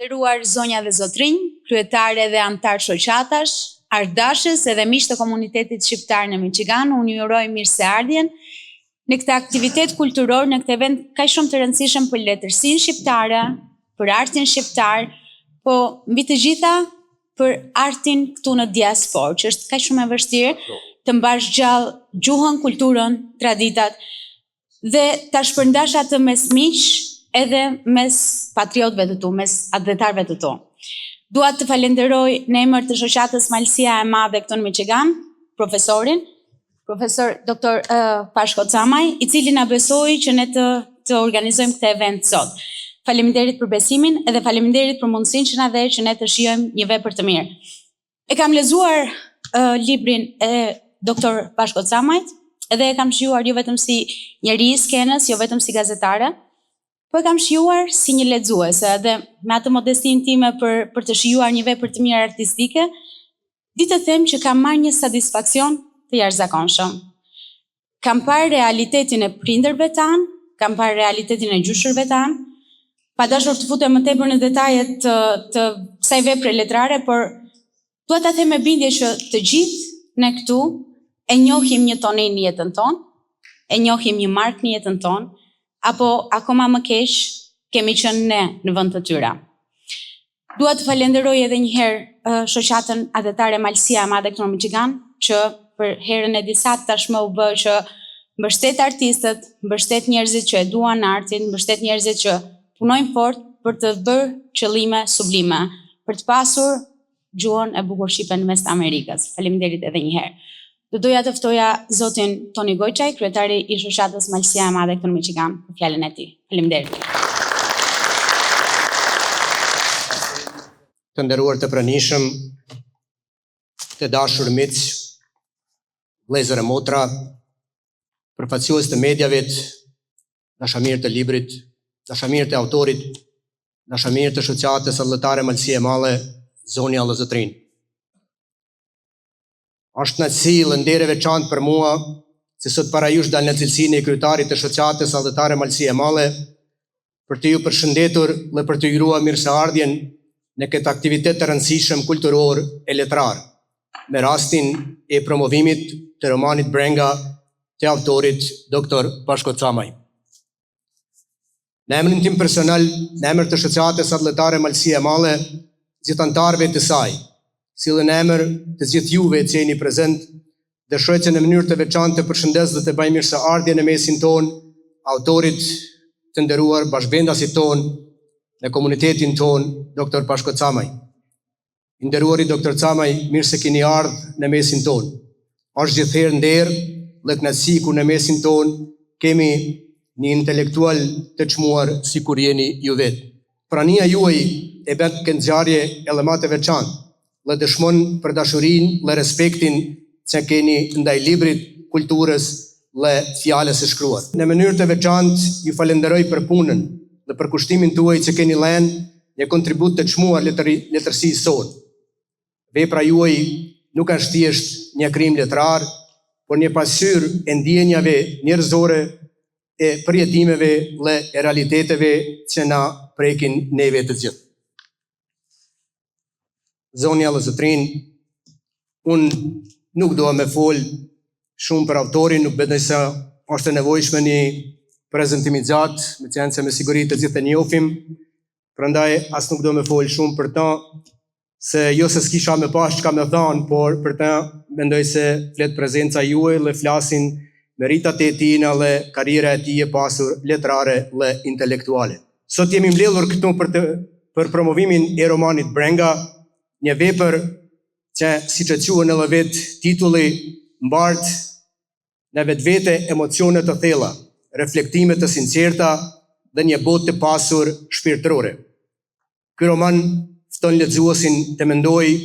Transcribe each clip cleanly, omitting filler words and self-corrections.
Nderuar zonja dhe zotrinj, kryetare dhe antar shoqatash, ardashës edhe miq të komunitetit shqiptar në Michigan, unë ju uroj mirëseardhjen në këtë aktivitet kulturor, në këtë event kaq shumë të rëndësishëm për letërsinë shqiptare, për artin shqiptar, po mbi të gjitha për artin këtu në diasporë, që është kaq shumë e vështirë të mbash gjallë gjuhën, kulturën, traditat dhe ta shpërndash atë mes miq edhe mes patriotëve të tu, mes adhetarëve të tu. Dua të falenderoj në emër të shoqatës Malësia e Madhe këtu në Michigan, profesorin, profesor Dr. Pashko Camaj, i cili na besoi që ne të organizojmë këtë event sot. Faleminderit për besimin edhe faleminderit për mundësinë që na dhe që ne të shijojmë një vepër të mirë. E kam lexuar librin e Dr. Pashko Camajt, edhe e kam shijuar jo vetëm si njeri i skenës, jo vetëm si gazetare, po e kam shijuar si një lexuese, dhe me atë modestinë time për të shijuar një vepër të mirë artistike, di të them që kam marrë një satisfaksion të jashtëzakonshëm. Kam parë realitetin e prindërve tanë, kam parë realitetin e gjyshërve tanë, pa dashur të futem më tepër në detajet të kësaj vepre letrare, por dua ta them me bindje që të gjithë ne këtu e njohim një tonë në jetën tonë, e njohim një mark në jetën tonë, apo akoma më keq kemi qenë ne në vend të tyre. Dua të falenderoj edhe një herë shoqatën adhetare Malësia e Madhe këtu në Michigan, që për herën e disat tashmë u bë që mbështet artistët, mbështet njerëzit që e duan artin, mbështet njerëzit që punojnë fort për të bërë qëllime sublime, për të pasur gjuhën e bukur shqipe në mes të Amerikës. Faleminderit edhe një herë. Do doja të ftoja zotin Toni Gojçaj, kryetari i shoqatës Malësia e Madhe këtu në Michigan, për fjalën e tij. Faleminderit. Të nderuar të pranishëm, të dashur miq, vëllezër e motra, përfaqësues të medjave, dashamirë të librit, dashamirë të autorit, dashamirë të shoqatës adhetare Malësia e Madhe, zonja dhe zotrinj. Është kënaqësi dhe nder e veçantë për mua se sot para jush dal në cilësinë e kryetarit të shoqatës adhetare Malësia e Madhe për të ju përshëndetur dhe për të juruar mirëseardhjen në këtë aktivitet të rëndësishëm kulturor e letrar, me rastin e promovimit të romanit Brenga të autorit Dr. Pashko Camaj. Në emrin tim personal, në emër të shoqatës adhetare Malësia e Madhe, gjithë antarëve të saj, si dhe në emër të gjithë juve që jeni prezent, dëshiroj që në mënyrë të veçantë të përshëndes dhe të bëj mirëseardhje në mesin ton autorit të nderuar, bashkëvendasit ton në komunitetin ton, Dr. Pashko Camaj. I nderuari Dr. Camaj, mirë se keni ardhur në mesin ton. Është gjithherë nder dhe kënaqësi ku në mesin ton kemi një intelektual të çmuar sikur jeni ju vetë. Prania juaj e bën këtë ngjarje edhe më të veçantë, dhe dëshmon për dashurinë dhe respektin që keni ndaj librit, kulturës dhe fjalës së shkruar. Në mënyrë të veçantë ju falenderoj për punën dhe për kushtimin tuaj që keni lënë një kontribut të çmuar letërsisë sot. Vepra juaj nuk është thjesht një krim letrar, por një pasqyrë e ndjenjave njerëzore, e përjetimeve dhe e realiteteve që na prekin neve të gjithë. Zonja dhe zotrin, unë nuk doa me fol shumë për autorin, nuk besoj se është e nevojshme një prezantim i gjatë, me qenë se me siguri të gjithë e njohim, prandaj as nuk do me fol shumë për ta, se jo se s'kisha me pas çka me thënë, por për ta mendoj se flet prezenca juaj dhe flasin meritat e tij dhe karriera e tij e pasur letrare dhe intelektuale. Sot jemi mbledhur këtu për promovimin e romanit Brenga, një vepër që, siç e quhen edhe vetë titulli, mbart në vetvete emocione të thella, reflektime të sinqerta dhe një botë të pasur shpirtërore. Ky roman fton lexuesin të mendojë,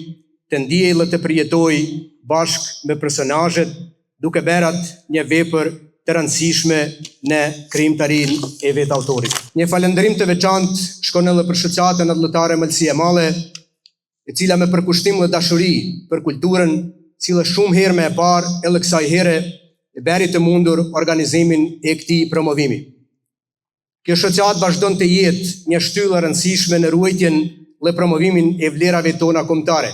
të ndiejë dhe të përjetojë bashkë me personazhet, duke bërë një vepër të rëndësishme në krijimtarinë e vetë autorit. Një falënderim të veçantë shkon edhe për shoqatën adhetare Malësia e Madhe, e cila me përkushtim dhe dashuri për kulturën, cila shumë herë me e parë, edhe kësaj here e bëri të mundur organizimin e këtij promovimi. Kjo shoqat vazhdon të jetë një shtyllë e rëndësishme në ruajtjen dhe promovimin e vlerave tona kombëtare,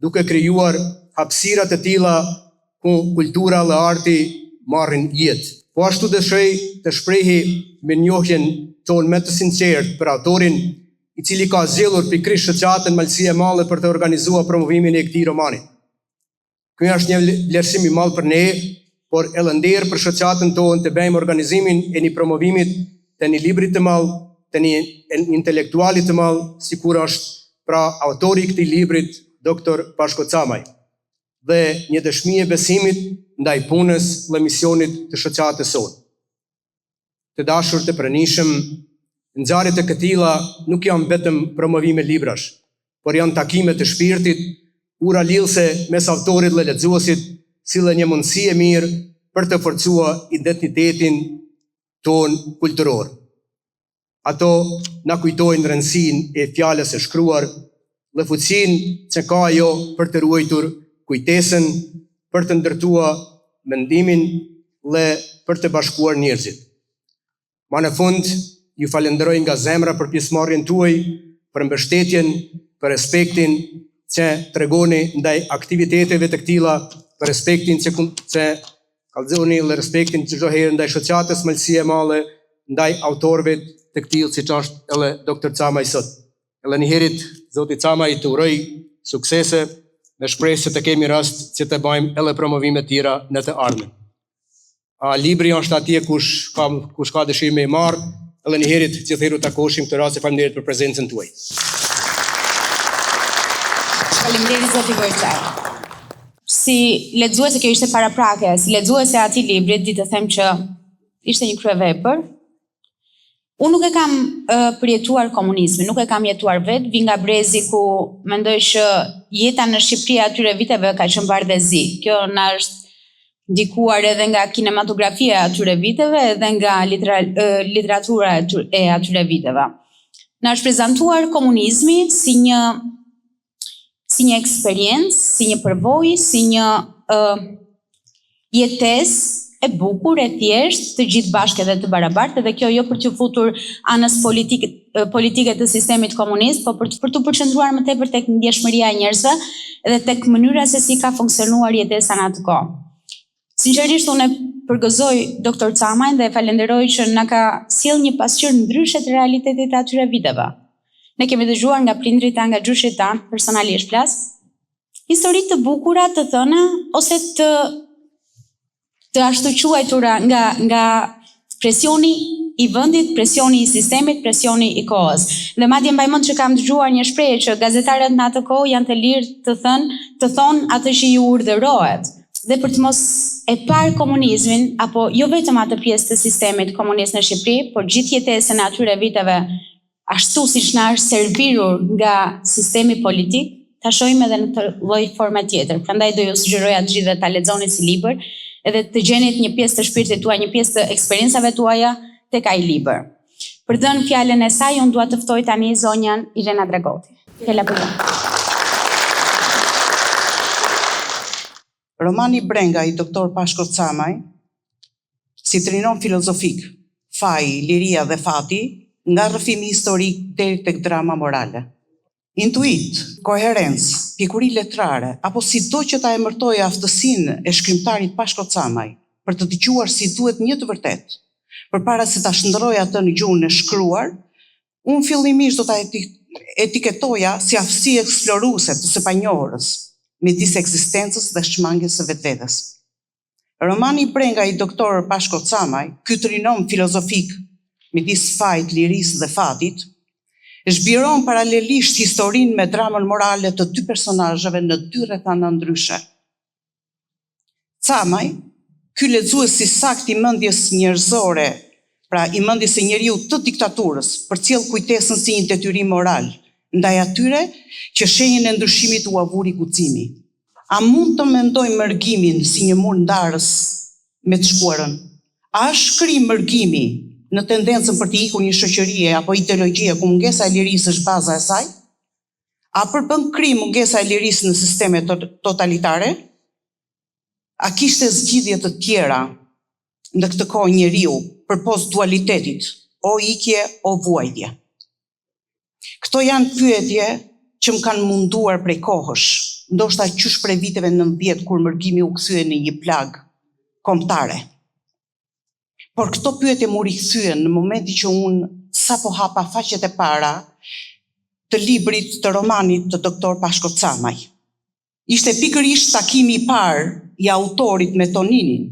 duke krijuar hapësira të tilla ku kultura dhe arti marrin jetë. Po ashtu dëshoj të shprehi me njohjen tonë më të sinqertë për autorin i cili ka zgjedhur pikërisht shoqatën Malësi e Madhe për të organizuar promovimin e këtij romani. Ky është një vlerësim i madh për ne, por edhe nder për shoqatën tonë të bëjmë organizimin e një promovimit të një libri të madh, të një intelektuali të madh, sikur është pra autori i këtij librit, Dr. Pashko Camaj, dhe një dëshmi e besimit ndaj punës dhe misionit të shoqatës sonë. Të dashur të pranishëm, ngjarjet e këtilla nuk janë vetëm promovime librash, por janë takime të shpirtit, ura lidhëse mes autorit dhe lexuesit, si dhe një mundësi e mirë për të forcuar identitetin ton kulturor. Ato na kujtojnë rëndësinë e fjalës së shkruar dhe fuqinë që ka ajo për të ruajtur kujtesën, për të ndërtuar mendimin dhe për të bashkuar njerëzit. Ma në fund, ju falenderoj nga zemra për pjesëmarrjen tuaj, për mbështetjen, për respektin që tregoni ndaj aktiviteteve të këtilla, për respektin që kallëzoni dhe respektin që çdo herë ndaj shoqatës Malësi e Madhe, ndaj autorëve të këtij, siç është edhe Dr. Camaj sot. Edhe një herit, Zoti Camaj të uroj suksese, me shpresë që të kemi rast që të bëjmë edhe promovime tjera në të ardhmen. Libri është atje kush ka dëshirë me marr, edhe një herit që thëru takoshim këtë rast, faleminderit për prezencën tuaj. Faleminderit Zoti Borçar. Si lexuese, kjo ishte paraprake, si lexuese e atij libri, di të them që ishte një kryevepër. Unë nuk e kam përjetuar komunizmin, nuk e kam jetuar vetë, vi nga brezi ku mendoj që jeta në Shqipëri atyre viteve ka qenë bardhëzi. Kjo na është ndikuar edhe nga kinematografia e atyre viteve, edhe nga literatura e atyre viteve. Na është prezantuar komunizmi si një eksperiencë, si një përvojë, si një jetesë e bukur, e thjesht, të gjithë bashkë edhe të barabartë, edhe kjo jo për të futur anës politike të sistemit komunist, po për të përqendruar më tepër tek ndjeshmëria e njerëzve edhe tek mënyra se si ka funksionuar jetesa në atë kohë. Sinqerisht, unë përgëzoj Dr. Camajn dhe falenderoj që na ka sjell një pasqyrë ndryshe të realitetit të atyre viteve. Ne kemi dëgjuar nga prindrit tanë, nga gjyshit tanë, personalisht flas, histori të bukura, të thëna, ose të ashtu quajtura nga presioni i vendit, presioni i sistemit, presioni i kohës. Dhe madje mbaj mend që kam dëgjuar një shprehje që gazetarët në atë kohë janë të lirë të thonë atë që ju urdhërohet. Dhe për të mos e parë komunizmin, apo jo vetëm atë pjesë të sistemit komunist në Shqipëri, por gjithë jetesën e atyre viteve ashtu siç na është servirur nga sistemi politik, ta shohim edhe në të lloj forme tjetër. Prandaj do ju sugjeroja të gjithëve ta lexoni si libër, edhe të gjenit një pjesë të shpirtit tuaj, një pjesë të eksperiencave tuaja tek ai libër. Për dhënë fjalën e saj, unë dua të ftoj tani zonjën Irena Dragoti. Fjala për ju. Romani Brenga i Dr. Pashko Camaj si trinon filozofik, faji, liria dhe fati, nga rrëfimi historik deri tek drama morale. Intuit, koherencë, pikuri letrare, apo sido që ta emërtoj aftësinë e shkrimtarit Pashko Camaj për të dëgjuar si duhet një të vërtet, përpara se ta shndërroj atë në gjuhën e shkruar, unë fillimisht do ta etiketoja si aftësi eksploruese të së panjohurës, midis ekzistencës dhe shmangjes së vetvetes. Romani Brenga i Dr. Pashko Camaj, ky trinom filozofik midis fajit, lirisë dhe fatit, zhbiron paralelisht historinë me dramën morale të dy personazheve në dy rrethana ndryshe. Camaj, ky lexues si sakt i mendjes njerëzore, pra i mendjes së njeriu të diktaturës, përcjell kujtesën si një detyrim moral ndaj atyre që shenjën e ndryshimit u avuri guximi. A mund të mendojmë mërgimin si një mur ndarës me të shkuarën? A është krim mërgimi në tendencën për të ikur një shoqërie apo ideologjie ku mungesa e lirisë është baza e saj? A përbën krim mungesa e lirisë në sisteme totalitare? A kishte zgjidhje të tjera në këtë kohë njeriu përpos dualitetit, o ikje o vuajtje? Këtë Këto janë pyetje që më kanë munduar prej kohësh, ndoshta qysh prej viteve 90 kur mërgimi u kthye në një plag kombëtare. Por këto pyetje mu rikthyen në momenti që unë sapo hapa faqet e para të librit të romanit të doktor Pashko Camaj. Ishte pikërisht takimi i parë i autorit me Toninin.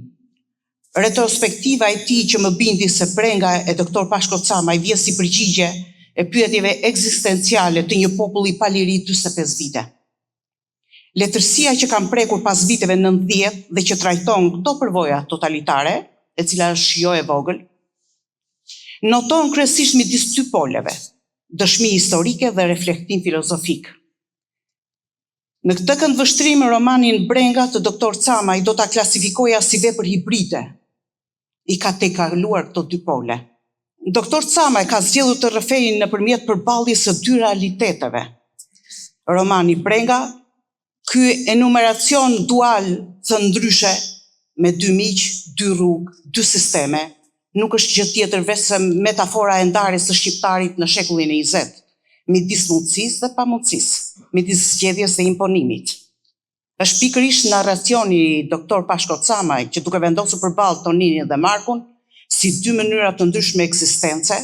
Retrospektiva e tij që më bindi se brenga e doktor Pashko Camaj vjen si përgjigje e pyetjeve ekzistenciale të një populli pa liri 45 vite. Letërsia që kam prekur pas viteve 90 dhe që trajton këto përvoja totalitare, e cila është jo e vogël, noton kryesisht midis dy poleve, dëshmi historike dhe reflektim filozofik. Në këtë këndvështrim romanin Brenga të doktor Camaj do ta klasifikoja si vepër hibride. I ka tejkaluar këto dy pole. Doktor Camaj ka zgjedhur të rrëfejnë nëpërmjet përballjes së dy realiteteve. Romani Brenga, ky enumeracion dual të ndryshe me dy miq, dy rrugë, dy sisteme, nuk është gjë tjetër veç se metafora e ndarjes së shqiptarit në shekullin e 20, midis mundësisë dhe pamundësisë, midis zgjedhjes dhe imponimit. Është pikërisht narracioni i doktor Pashko Camaj që duke vendosur përballë Toninin dhe Markun si dy mënyra të ndryshme eksistence,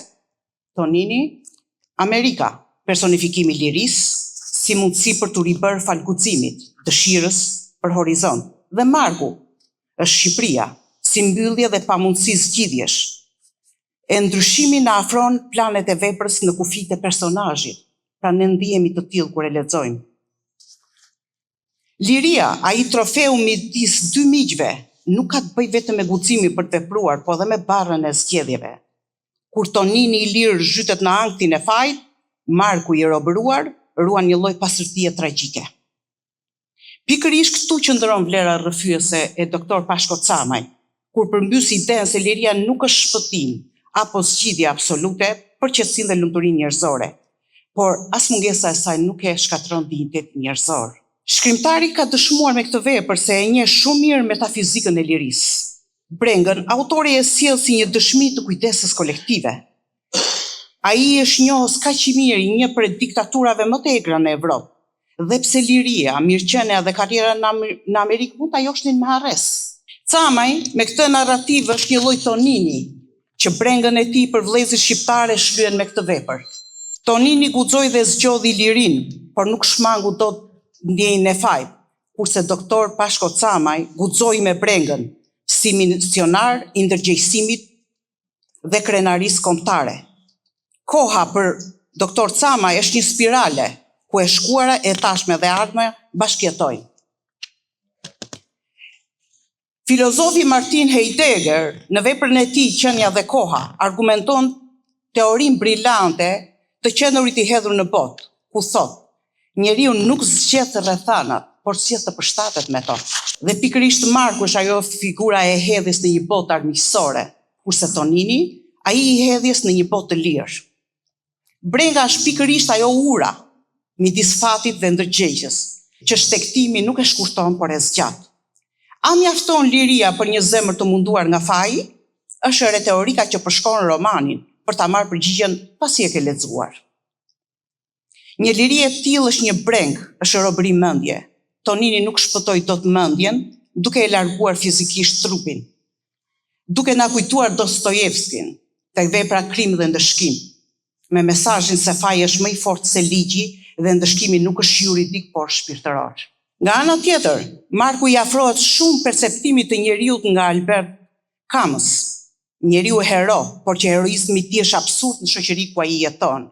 Tonini, Amerika, personifikimi i lirisë, si mundësi për të ribërë fal guximit, dëshirës për horizont, dhe Marku është Shqipëria, si mbyllje dhe pamundësi zgjidhjesh. E ndryshimi na afron planet e veprës në kufijtë e personazhit, pra ne ndihemi të tillë kur e lexojmë. Liria, ai trofeu midis dy miqve, nuk ka të bëjë vetëm me guximin për të vepruar, po edhe me barrën e zgjedhjeve. Kur Tonini i lirë zhytet në anktin e fajit, Marku i robëruar ruan një lloj pasërtie tragjike. Pikërisht këtu qëndron vlera rrëfyese e doktor Pashko Camaj, kur përmbys idenë se liria nuk është shpëtim apo zgjidhje absolute për qetësinë dhe lumturinë njerëzore, por as mungesa e saj nuk e shkatron dinjitetin njerëzor. Shkrimtari ka dëshmuar me këtë vepër se e njeh shumë mirë metafizikën e lirisë. Brengën, autori e sjell si një dëshmi të kujdesës kolektive. Ai është njohës kaq i mirë i një prej diktaturave më të egra në Evropë. Dhe pse liria, mirëqenia dhe karriera në Amerikë mund ta joshnin me harres. Camaj, me këtë narrativë është një lloj Tonini, që brengën e tij për vëllezërit shqiptare shlyen me këtë vepër. Tonini guxoi dhe zgjodhi lirinë, por nuk shmangu dot ndjenjën e fajt, kurse doktor Pashko Camaj guxoi me brengën si misionar i ndërgjegjësimit dhe krenarisë kombëtare. Koha për doktor Camaj është një spirale, ku e shkuara e tashme dhe ardhmja bashkëjetojnë. Filozofi Martin Heidegger, në veprën e tij Qenia dhe koha, argumenton teorinë brillante të qenurit i hedhur në botë, ku thotë: njeriu nuk zgjedh rrethanat, por zgjedh të përshtatet me to. Dhe pikërisht Marku është ajo figura e hedhjes në një botë armiqësore, kurse Tonini, ai i hedhjes në një botë të lirë. Brenga është pikërisht ajo ura midis fatit dhe ndërgjegjës, që shtektimi nuk e shkurton, por e zgjat. A mjafton liria për një zemër të munduar nga faji? Është retorika që përshkon romanin për ta marrë përgjigjen pasi e ke lexuar. Një liri e tillë është një breng, është robëri mendje. Tonini nuk shpëtoi dot mendjen duke e larguar fizikisht trupin. Duke na kujtuar Dostojevskin tek vepra Krim dhe Ndëshkim, me mesazhin se faji është më i fortë se ligji dhe ndëshkimi nuk është juridik por shpirtëror. Nga ana tjetër, Marku i afrohet shumë perceptimit të njeriut nga Albert Camus, njeriu hero, por që heroizmi i tij është absurd në shoqëri ku ai jeton.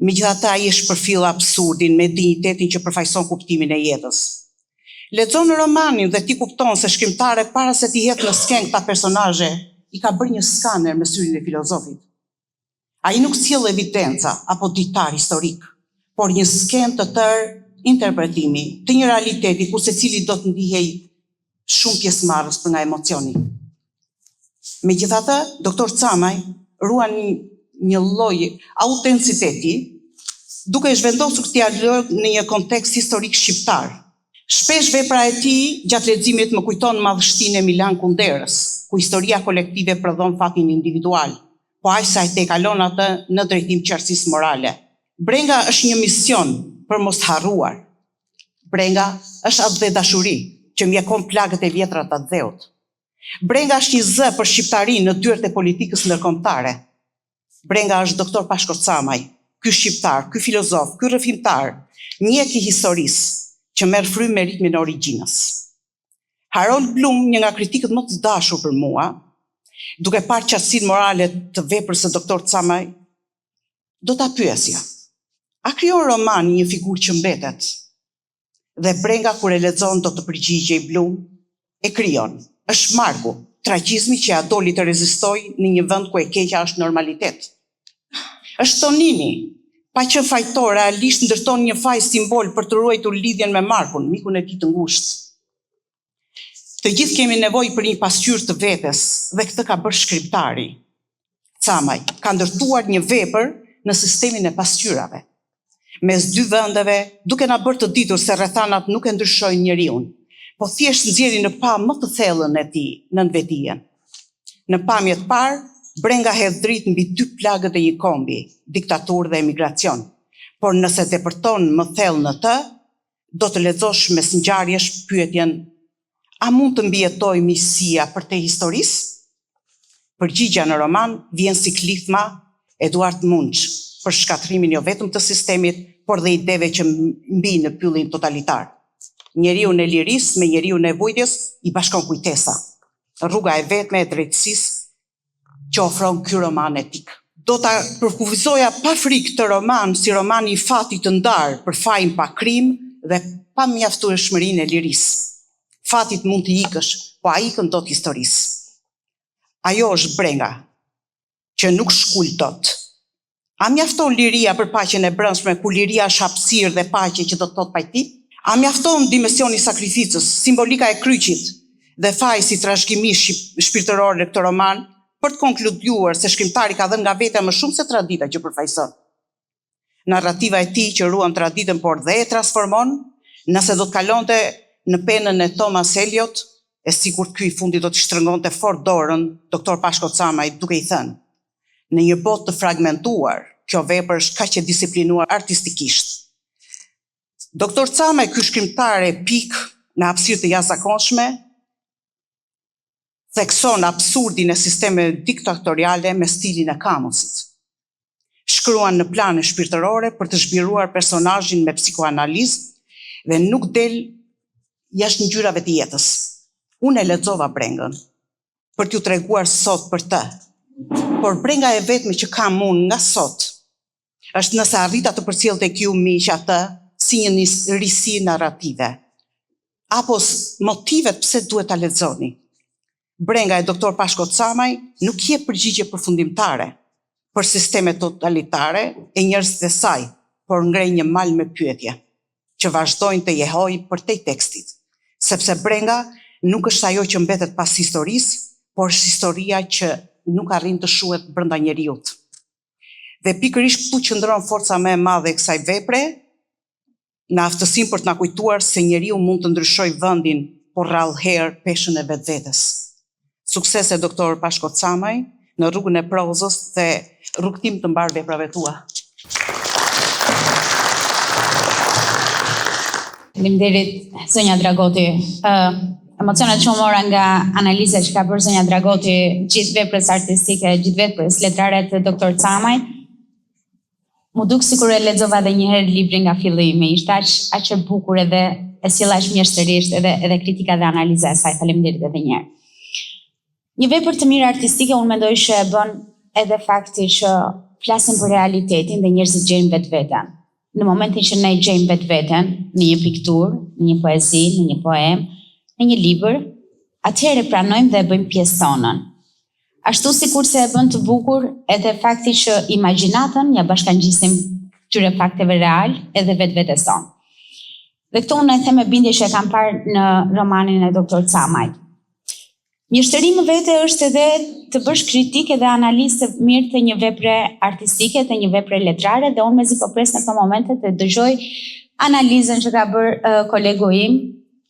Megjithatë, ai është përfill absurdin me dinjitetin që përfaqëson kuptimin e jetës. Lexon romanin dhe ti kupton se shkrimtari para se t'i hedhë në skenë këta personazhe, i ka bërë një skaner me syrin e filozofit. Ai nuk sjell evidenca apo ditar historik, por një skenë të tërë interpretimi të një realiteti ku secili do të ndihej shumë pjesëmarrës për nga emocioni. Megjithatë, doktor Camaj ruan një lloj autenticiteti, duke zhvendosur këtë dialog në një kontekst historik shqiptar. Shpesh vepra e tij gjatë leximit më kujton madhështinë e Milan Kunderës, ku historia kolektive prodhon fatin individual, po aq sa e tejkalon atë në drejtim qartësisë morale. Brenga është një mision për mos harruar. Brenga është atë dhe dashuri që mjekon plagët e vjetra të dheut. Brenga është një zë për shqiptarinë në dyert e politikës ndërkombëtare. Brenga është doktor Pashko Camaj, ky shqiptar, ky filozof, ky rrëfimtar, mjek i historisë që merr frymë me ritmin e origjinës. Harold Bloom, një nga kritikët më të dashur për mua, duke parë qartësinë morale të veprës së doktor Camaj, do ta pyesja: a krijon roman një figurë që mbetet? Dhe Brenga kur e lexon do të përgjigjej Bloom, e krijon. Është margu, tragjizmi që ja doli të rezistoj në një vend ku e keqja është normalitet. Është Tonini, pa që fajtor, realisht ndërton një faj simbol për të ruajtur lidhjen me Markun, mikun e tij të ngushtë. Të gjithë kemi nevojë për një pasqyrë të vetes, dhe këtë ka bërë shkrimtari. Camaj ka ndërtuar një vepër në sistemin e pasqyrave, mes dy vendeve, duke na bërë të ditur se rrethanat nuk e ndryshojnë njeriu, po thjesht nxjerrin në pa më të thellën e tij, nën vetdijen. Në pamje të parë, Brenga hedh dritë mbi dy plagët e një kombi, diktaturë dhe emigracion. Por nëse tepërton më thellë në të, do të lexosh mes ngjarjesh pyetjen: a mund të mbijetoj miqësia për te historisë? Përgjigja në roman vjen si klithma Eduard Munch për shkatrimin jo vetëm të sistemit, por dhe ideve që mbi në pyllin totalitar. Njeriu në lirisë me njeriu në vujtjes i bashkon kujtesa. Rruga e vetme e drejtësisë që ofron ky roman etik. Do ta përkufizoja pa frikë të roman si romani i fatit të ndarë për fajin pa krim dhe pa mjaftueshmërinë e lirisë. Fatit mund të ikësh, po a ikën dot historisë. Ajo është Brenga, që nuk shkul dot. A mjafton liria për paqen e brendshme, ku liria është hapësirë dhe paqe që do të thotë pajtim? A mjafton dimensioni i sakrificës, simbolika e kryqit dhe faji si trashëgimi shpirtëror në këtë roman, për të konkluduar se shkrimtari ka dhënë nga vetja më shumë se tradita që përfaqëson. Narrativa e tij që ruan traditën por dhe e transformon, nëse do të kalonte në penën e Thomas Eliot, e sigurt ky i fundit do të shtrëngonte fort dorën doktor Pashko Camaj duke i thënë: në një botë të fragmentuar, kjo vepër është kaq e disiplinuar artistikisht. Doktor Camaj, ky shkrimtar epik në hapësirë të jashtëzakonshme, thekson absurdin e sistemeve diktatoriale me stilin e Camusit. Shkruan në plane shpirtërore për të zhbiruar personazhin me psikoanalizë dhe nuk del jashtë ngjyrave të jetës. Unë e lexova Brengën për t'ju treguar sot për të, por Brenga e vetme që kam unë nga sot është nëse arrita të përcjellte ju miq atë si një risi narrative, apo motivet pse duhet ta lexoni. Brenga e doktor Pashko Camaj nuk jep përgjigje përfundimtare për sisteme totalitare e njerëzit e saj, por ngrej një mal me pyetje që vazhdojnë të jehojnë përtej tekstit, sepse Brenga nuk është ajo që mbetet pas historisë, por është historia që nuk arrin të shuhet brenda njeriut. Dhe pikërisht këtu qëndron forca më e madhe e kësaj vepre, në aftësinë për të na kujtuar se njeriu mund të ndryshojë vendin, por rrallëherë peshën e vetvetes. Sukses e doktor Pashko Camaj në rrugën e prozës dhe rrugtim të mbar veprave tua. Faleminderit zonja Dragoti. Emocionet që mora nga analiza që ka bërë zonja Dragoti gjithë veprës artistike, gjithë veprës letrare të doktor Camaj. Mu duk sikur e lexova edhe një herë librin nga fillimi. Ishte aq e bukur edhe e sjell aq mjeshtërisht edhe kritika dhe analiza e saj. Faleminderit edhe një herë. Një vepër të mirë artistike unë mendoj që e bën edhe fakti që flasim për realitetin dhe njerëzit gjejnë vetveten. Në momentin që ne gjejmë vetveten në një pikturë, në një poezi, në një poem, në një libër, atëherë pranojmë dhe e bëjmë pjesë tonën. Ashtu sikur se e bën të bukur edhe fakti që imagjinatën ja bashkangjisim këtyre fakteve real edhe vetvetes tonë. Dhe këtu unë e them me bindje që e kam parë në romanin e doktor Camajt. Mjeshtërimi vete është edhe të bësh kritikë dhe analizë të mirë të një vepre artistike, të një vepre letrare, dhe unë mezi po pres në këto momente të dëgjoj analizën që ka bërë kolegu im,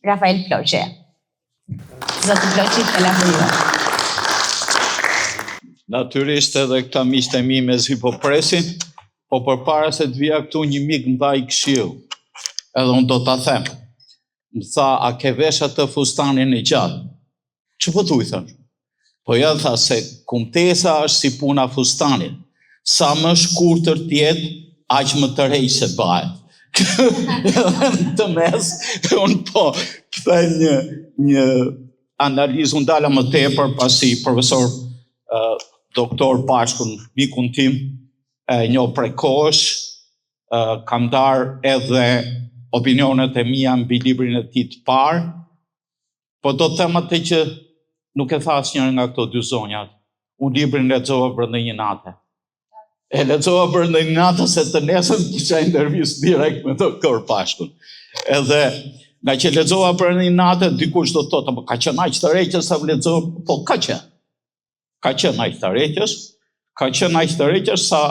Rafael Floqe. Zoti Floqe, fjala për ju. Natyrisht edhe këta miqtë e mi mezi po presin, po përpara se të vija këtu një mik më dha i këshill, edhe unë do ta them. Më tha, a ke vesh atë fustanin e gjatë? Që po thuj, thënë? Po ja tha se kumtesa është si puna fustanit. Sa më shkurtër tjetë, aq më të rejë se bëhet. Në të mes, unë po këthe një analizë, unë dala më tepër pasi profesor doktor Pashkun, mikun tim, një prej kohësh, kam darë edhe opinionet e mia mbi librin e tij të parë, po do të them atë që nuk e tha asnjëri nga këto dy zonjat. Unë librin lexova brenda një nate. E lexova brenda një nate se të nesër kisha intervistë direkt me doktor Pashkun. Edhe nga që lexova brenda një nate, dikush do të thotë, po ka qenë aq të rreqës sa lexova, po ka qenë. Ka qenë aq të rreqës, ka qenë aq të rreqës sa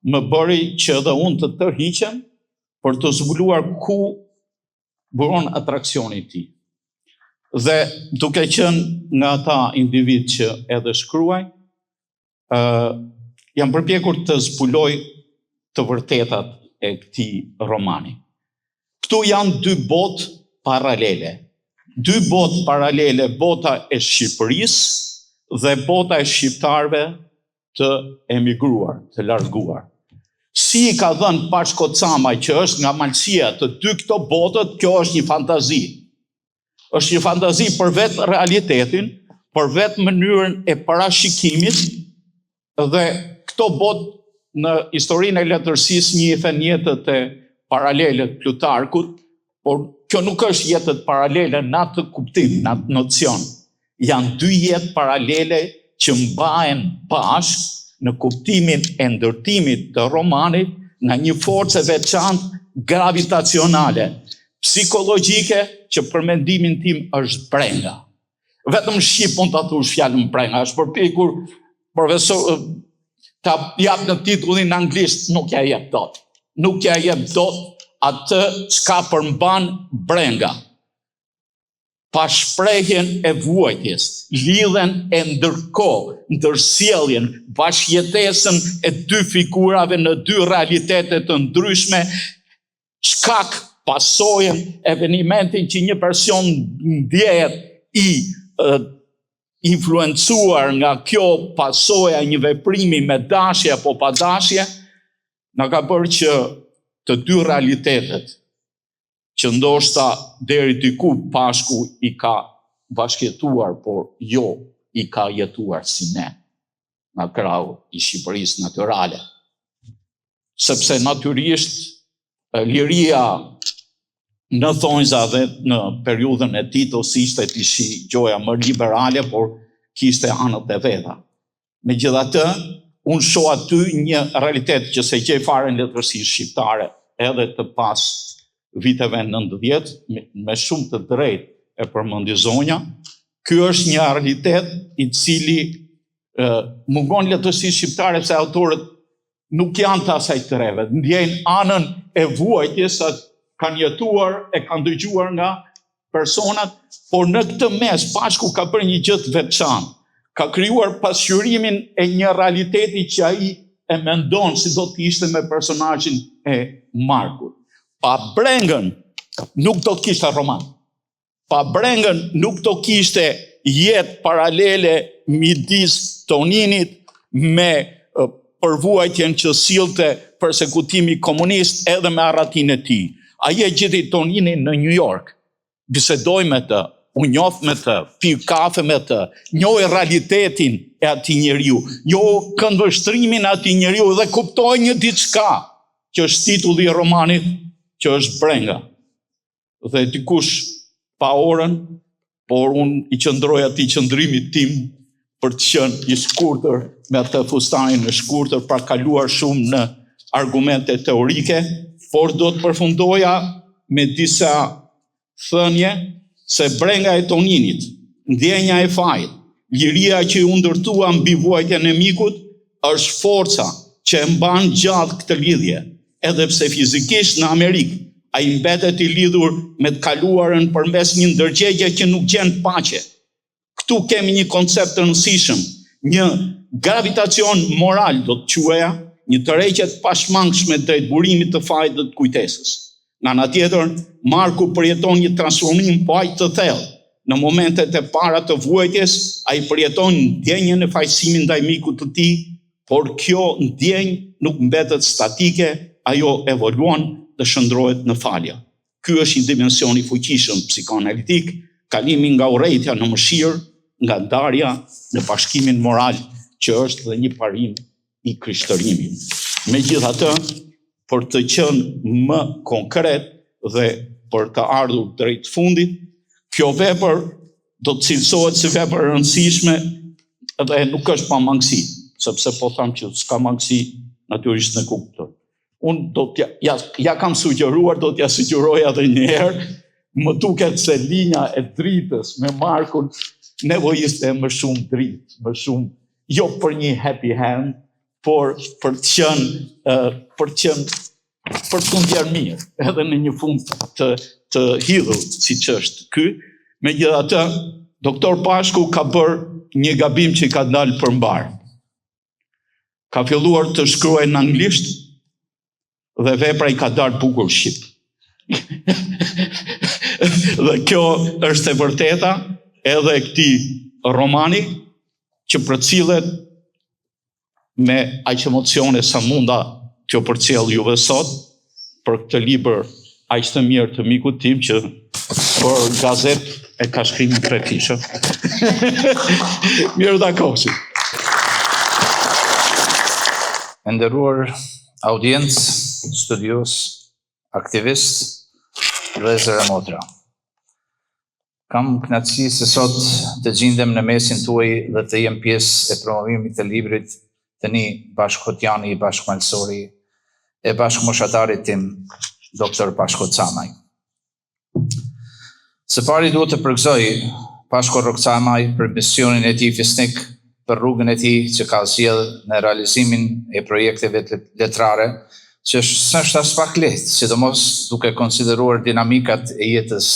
më bëri që edhe unë të tërhiqem për të zbuluar ku buron atraksioni i tij. Dhe duke qenë nga ata individ që edhe shkruaj, jam përpjekur të zbuloj të vërtetat e këtij romani. Këtu janë dy botë paralele. Dy botë paralele, bota e Shqipërisë dhe bota e shqiptarëve të emigruar, të larguar. Si i ka dhënë Pashko Camaj, që është nga malësia të dy këto botët, kjo është një fantazi. Është një fantazi për vetë realitetin, për vetë mënyrën e parashikimit, dhe këto botë në historinë e letërsisë njihen jetët e paralele të Plutarkut, por kjo nuk është jetët paralele në atë kuptim, në atë nocion. Janë dy jetë paralele që mbahen bashkë në kuptimin e ndërtimit të romanit nga një forcë e veçantë gravitacionale, psikologjike, që për mendimin tim është brenga. Vetëm shqip mund ta thush fjalën brenga, është përpjekur profesor ta jap në titullin anglisht, nuk ja jep dot. Nuk ja jep dot atë çka përmban brenga. Pa shprehjen e vuajtjes, lidhen e ndërkohë, ndërsjelljen, bashkëjetesën e dy figurave në dy realitete të ndryshme, shkak, pasojën, evenimentin që një person ndjehet i influencuar nga kjo pasoja një veprimi me dashje apo pa dashje, na ka bërë që të dy realitetet që ndoshta deri diku Pashku i ka bashkëjetuar, por jo i ka jetuar si ne, nga krau i Shqipërisë natyrale. Sepse natyrisht liria në thonjza dhe në periudhën e Titos ishte të gjoja më liberale, por kishte anët e veta. Megjithatë, unë shoh aty një realitet që se gjej fare në letërsisë shqiptare, edhe të pas viteve 90, me shumë të drejtë e përmendi zonja. Ky është një realitet i cili mungon letërsisë shqiptare se autorët nuk janë të asaj të reve, ndjejnë anën e vuajtjes, kanë jetuar e kanë dëgjuar nga personat, por në këtë mes Pashku ka bërë një gjë të veçantë. Ka krijuar pasqyrimin e një realiteti që ai e mendon si do të ishte me personazhin e Markut. Pa brengën nuk do të kishte roman. Pa brengën nuk do kishte jetë paralele midis Toninit me përvuajtjen që sillte persekutimi komunist edhe me arratin e tij. Ai e gjeti Toninin në New York. Bisedoj me të, u njoh me të, pi kafe me të, njohë realitetin e atij njeriu, njohë këndvështrimin e atij njeriu dhe kuptoj një diçka që është titulli i romanit, që është brenga. Dhe dikush pa orën, por unë i qëndroj atij qëndrimit tim për të qenë i shkurtër me atë fustanin e shkurtër, pra kaluar shumë në argumente teorike, por do të përfundoja me disa thënie se brenga e Toninit, ndjenja e fajit, liria që u ndërtua mbi vuajtjen e mikut, është forca që e mban gjatë këtë lidhje, edhe pse fizikisht në Amerikë ai mbetet i lidhur me të kaluarën përmes një ndërgjegje që nuk gjen paqe. Këtu kemi një koncept të rëndësishëm, një gravitacion moral do të quaja, një tërheqje të pashmangshme drejt burimit të fajit dhe të kujtesës. Nga ana tjetër, Marku përjeton një transformim po aq të thellë. Në momentet e para të vuajtjes, ai përjeton ndjenjën e fajësimit ndaj mikut të tij, por kjo ndjenjë nuk mbetet statike, ajo evoluon dhe shndrohet në falja. Ky është një dimension i fuqishëm psikoanalitik, kalimi nga urrejtja në mëshirë, nga ndarja në bashkimin moral, që është dhe një parim i krishtërimit. Megjithatë, për të qenë më konkret dhe për të ardhur drejt fundit, kjo vepër do të cilësohet si vepër e rëndësishme dhe nuk është pa mangësi, sepse po tham që s'ka mangësi, natyrisht në kuptoj. Unë do t'ja kam sugjeruar, do t'ja sugjeroja edhe një herë, më duket se linja e dritës me Markun nevojiste më shumë dritë, më shumë, jo për një happy hand, por për të ndjerë mirë, edhe në një fund të hidhur, si që është ky. Megjithatë, doktor Pashku ka bërë një gabim që ka dalë përmbar. Ka filluar të shkruaj në anglisht dhe vepra i ka dalë bukur shqip. Dhe kjo është e vërteta edhe këtij romani që përcillet me aq emocione sa munda t'jo përcjell juve sot për këtë libër aq të mirë të mikut tim që për gazetë e ka shkrimin 3 fishë. Mirë takohemi. Nderuar audiencë, studios, aktivist, vëllezër e motra. Kam kënaqësi se sot të gjindem në mesin tuaj dhe të jem pjesë e promovimit të librit të një bashkëhoqjani, bashkëmalësori e bashkëmoshatarit tim, Dr. Pashko Camaj. Së pari duhet të përgëzoj Pashko Camaj për misionin e tij fisnik, për rrugën e tij që ka sjellë në realizimin e projekteve letrare, që është as pak lehtë, sidomos duke konsideruar dinamikat e jetës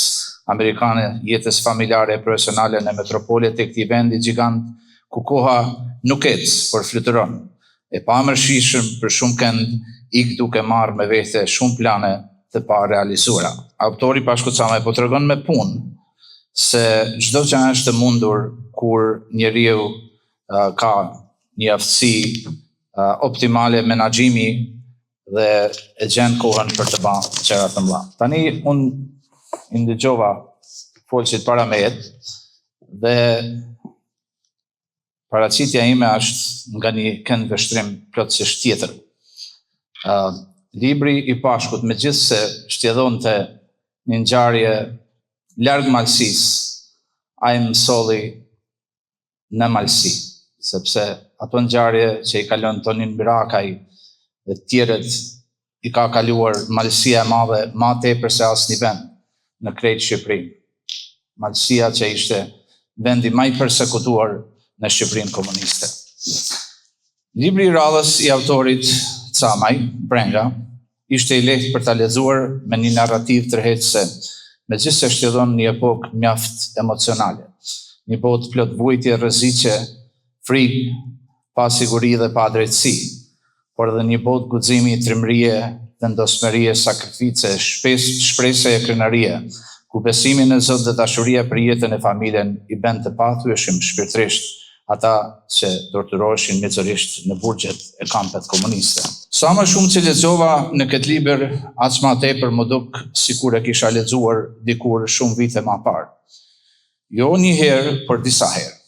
amerikane, jetës familjare e profesionale në metropole të këtij vendi gjigant, ku koha nuk ecë, por fluturon. E pamërshishëm për shumë kënd ik duke marrë me vete shumë plane të pa realizuara. Autori Pashko Camaj po tregon me punë se çdo gjë është e mundur kur njeriu ka një aftësi optimale menaxhimi dhe e gjen kohën për të bërë gjëra të mëdha. Tani unë i ndëgjova folësit para meje dhe paraqitja ime është nga një kënd vështrim plotësisht tjetër. Libri i Pashkut, megjithse shtjedhonte një ngjarje larg malësisë, ai mësolli në malësi, sepse ato ngjarje që i kalon Tonin Mirakaj dhe të tjerët i ka kaluar malësia e madhe, ma tepër se asnjë vend në krejt Shqipërinë. Malësia që ishte vendi më i përsekutuar në Shqipërinë komuniste. Libri i radhës i autorit Camaj, Brenga, ishte i lehtë për ta lexuar me një narrativ tërheqëse, megjithse shtjedhon një epokë mjaft emocionale. Një botë plot vujtje, rreziqe, frikë, pasiguri dhe padrejtësi, por edhe një botë guximi, trimërie, vendosmërie, sakrifice, shpresë e krenarie, ku besimi në Zot dhe dashuria për jetën e familjen i bën të pathyeshëm shpirtërisht ata që torturoheshin mizërisht në burgjet e kampet komuniste. Sa më shumë që lexova në këtë libër, aq më tepër më duk sikur e kisha lexuar dikur shumë vite më parë. Jo një herë, por disa herë.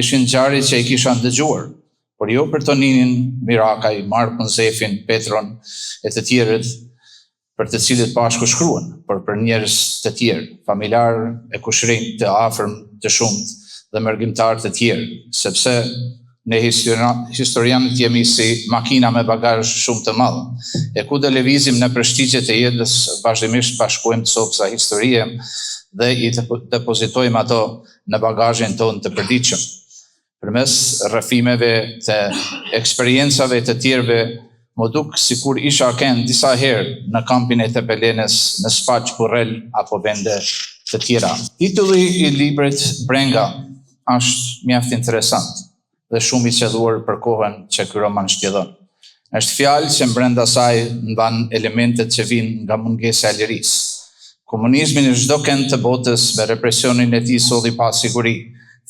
Ishin ngjarje që i kisha dëgjuar, por jo për Toninin Mirakaj, Markun Zefin, Petron e të tjerët për të cilët Pashku shkruan, por për njerëz të tjerë, familjarë e kushërinj të afërm të shumt dhe mërgjimtarë të tjerë, sepse ne historianët jemi si makina me bagazh shumë të madh. E ku do lëvizim në përshtigjet e jetës, vazhdimisht bashkojmë copsa historie dhe i depozitojmë ato në bagazhin tonë të përditshëm. Përmes rrëfimeve të eksperiencave të tjerëve, më duk sikur isha kënd disa herë në kampin e Tepelenës, në Spaq, Burrel apo vende të tjera. Titulli i librit Brenga është mjaft interesant dhe shumë i qelluar për kohën që ky roman shtjedhon. Është fjalë që brenda saj mban elementet që vinë nga mungesa e lirisë. Komunizmi në çdo kënd të botës me represionin e tij solli pa siguri,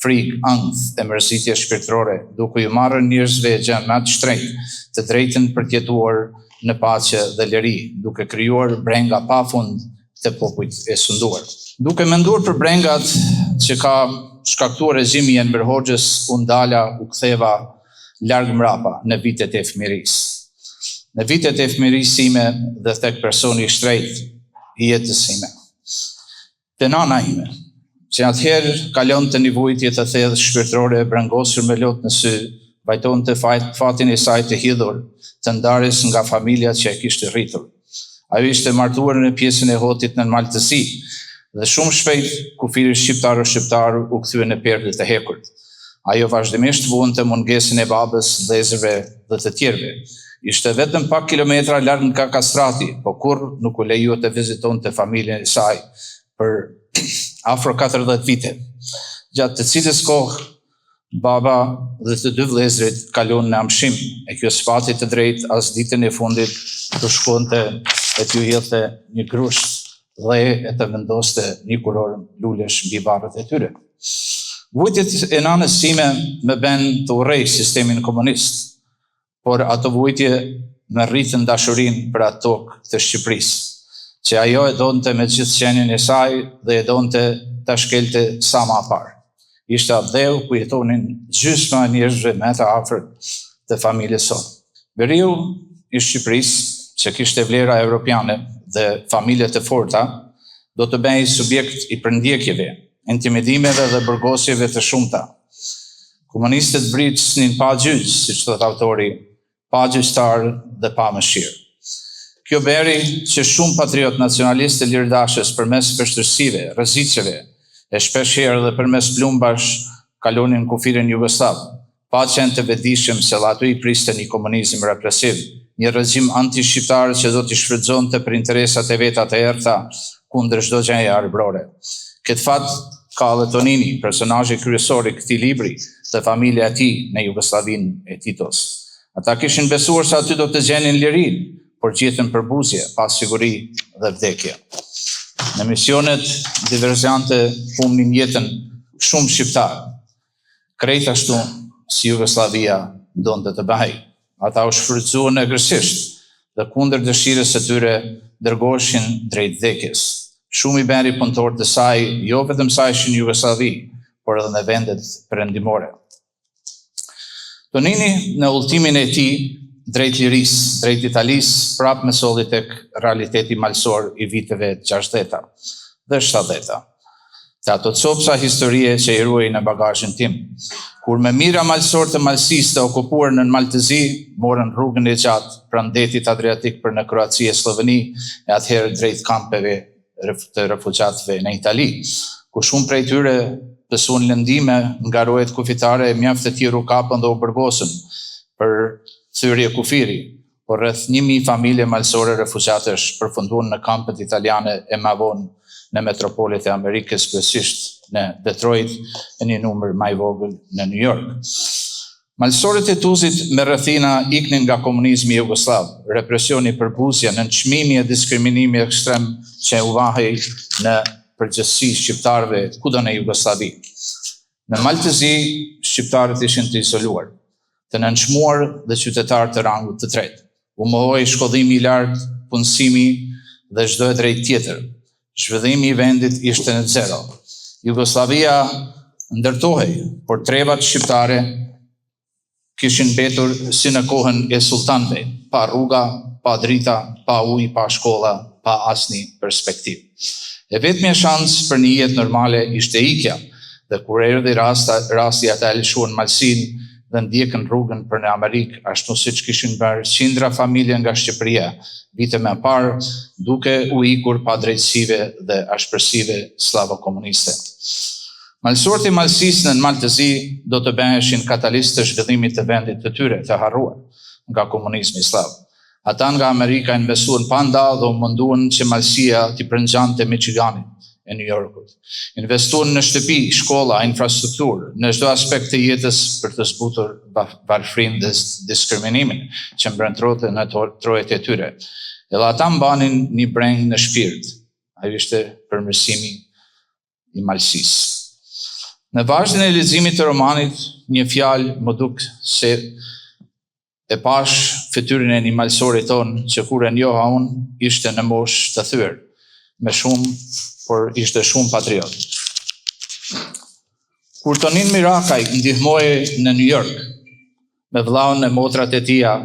frikë, ankth e mërzitje shpirtërore, duke ju marrë njerëzve gjën më të shtrenjtë të drejtën për të jetuar në paqe dhe liri, duke krijuar brenga pafund të popujt e sunduar. Duke menduar për brengat që ka shkaktuar regjimi i Enver Hoxhës, u ndala, u ktheva larg mrapa në vitet e fëmirisë. Në vitet e fëmirisë ime dhe tek personi i shtrejt i jetës sime. Te nana ime, që atëherë kalon të një vujtje të thellë shpirtërore, brengosur me lot në sy, vajton të fatin e saj të hidhur, të ndarës nga familja që e kishte rritur. Ajo ishte martuar në pjesën e hotit në maltësi, dhe shumë shpejt kufiri shqiptar u kthye në perdë të hekurt. Ajo vazhdimisht vuante mungesën e babës, vëllezërve dhe të tjerëve. Ishte vetëm pak kilometra larg nga kastrati, po kurrë nuk u lejuo të vizitonte familjen e saj për afro 40 vite, gjatë të cilës kohë baba dhe të dy vëllezërit kalon në amshim, e kjo s'pati të drejt as ditën e fundit të shkonte e t'ju jepte një grusht dhe e të vendoste një kuror lulesh mbi barët e tyre. Vujtjet e nanës sime më bën të urrej sistemin komunist, por ato vujtje më rritën dashurinë për atë tokë të Shqipërisë, që ajo e donte me gjithë qenien e saj dhe e donte ta shkelte sa më parë. Ishte abdeu ku jetonin gjysma e njerëzve më të afërt të familjes sonë. Veriu i Shqipërisë, që kishte vlera europiane dhe familje të forta, do të bëhej subjekt i përndjekjeve, intimidimeve dhe burgosjeve të shumta. Komunistët brisnin pa gjyq, siç thot autori, pa gjyqtar dhe pa mëshirë. Kjo beri që shumë patriot nacionalistë të lirdashës përmes vështirësive, rreziqeve, e shpeshherë dhe përmes plumbash kalonin kufirin jugoslav, pa qenë të vetëdijshëm se aty i priste një komunizëm represiv, një regjim anti-shqiptar që do t'i shfrytëzonte për interesat e veta të errta kundër çdo gjëje arbrore. Këtë fat ka edhe Tonini, personazhi kryesor i këtij libri, të familja e tij në Jugosllavinë e Titos. Ata kishin besuar se aty do të gjenin lirinë, por gjetën përbuzje, pa siguri dhe vdekje. Në misionet diverzante humnin jetën shumë shqiptarë, krejt ashtu si Jugoslavia donte të bëhej. Ata u shfrytëzuan agresisht dhe kundër dëshirës së tyre dërgoheshin drejt vdekjes. Shumë i beri punëtor të saj, jo vetëm sa ishin në Jugosllavi, por edhe në vendet perëndimore. Tonini në udhëtimin e tij drejt lirisë, drejt Italisë, prapë më solli tek realiteti malsor i viteve 60-ta dhe 70-ta. Të ato copsa historie që i ruaj në bagazhin tim. Kur me mira malsor të Malësisë të okupuar në Maltëzi, morën rrugën e gjatë pranë detit Adriatik për në Kroaci e Sloveni, e atëherë drejt kampeve të refugjatëve në Itali, ku shumë prej tyre pësuan lëndime nga rojet kufitare e mjaft të tjerë u kapën dhe u burgosën për thyrje kufiri, por rreth 1000 familje malësore refugjatësh përfunduan në kampet italiane e më vonë në metropolet e Amerikës, kryesisht në Detroit e një numër më i vogël në New York. Malësorët e Tuzit me rrethina iknin nga komunizmi jugoslav, represioni, përbuzja, nënçmimi e diskriminimi ekstrem që u vahej në përgjithësi shqiptarëve kudo në Jugosllavi. Në Maltëzi, shqiptarët ishin të izoluar, të nënçmuar dhe qytetar të rangut të tretë. U mohoi shkollimi i lartë, punësimi dhe çdo e drejtë tjetër. Zhvillimi i vendit ishte në zero. Jugoslavia ndërtohej, por trevat shqiptare kishin mbetur si në kohën e sultanëve, pa rruga, pa drita, pa ujë, pa shkolla, pa asnjë perspektivë. E vetmja shans për një jetë normale ishte ikja, dhe kur erdhi rasti ata e lëshuan Malësinë dhe ndjekën rrugën për në Amerikë, ashtu siç kishin bërë qindra familje nga Shqipëria vite më parë, duke u ikur pa drejtësive dhe ashpërsive slavo-komuniste. Malësorët e Malësisë në Maltëzi do të bëheshin katalistë të zhvillimit të vendit të tyre të harruar nga komunizmi slav. Ata nga Amerika investuan pa ndalë dhe u munduan që Malësia t'i prëngjante Michiganin, e New Yorkut. Investuan në shtëpi, shkolla, infrastrukturë, në çdo aspekt të jetës për të zbutur varfrinë dhe diskriminimin që mbretërote në trojet e tyre. Edhe ata mbanin një breng në shpirt. Ajo ishte përmirësimi i malësisë. Në vazhdin e leximit të romanit, një fjalë më duk se e pash fytyrën e një malësorit tonë që kur e njoha unë ishte në moshë të thyer, por ishte shumë patriot. Kur Tonin Mirakaj ndihmoi në New York me vllaun e motrat e tia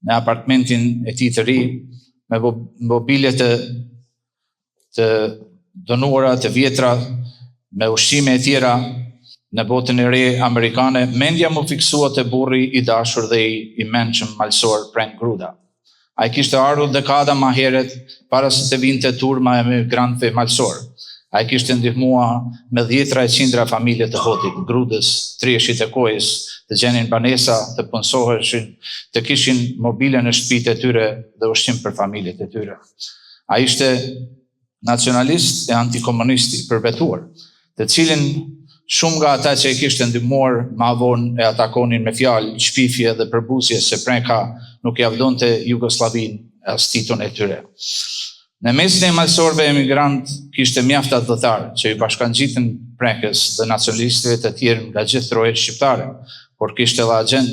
në apartamentin e tij të ri, me mobilje të donuara të vjetra, me ushqime e tjera në botën e re amerikane, mendja mu fiksua te burri i dashur dhe i mençëm malësor Frank Gruda. Ai kishte ardhur dekada më herët para se të vinte turma e emigrantëve malësor. Ai kishte ndihmuar me dhjetra e qindra familje të Hotit, Grudës, Trieshit e Kojës, të gjenin banesa, të punsoheshin, të kishin mobile në shtëpitë e tyre dhe ushqim për familjet e tyre. Ai ishte nacionalist e antikomunisti përbetuar, të cilin shumë nga ata që e kishte ndihmuar ma vonë e atakonin me fjalë, shpifje dhe përbusje se Prenka nuk ja vlonte Jugosllavinë as titon e tyre. Në mesin e malësorëve emigrant kishte mjaft adhëtar që i bashkangjitën Prenkës dhe nacionalistëve të tjerë nga gjithë trojet shqiptare, por kishte edhe agent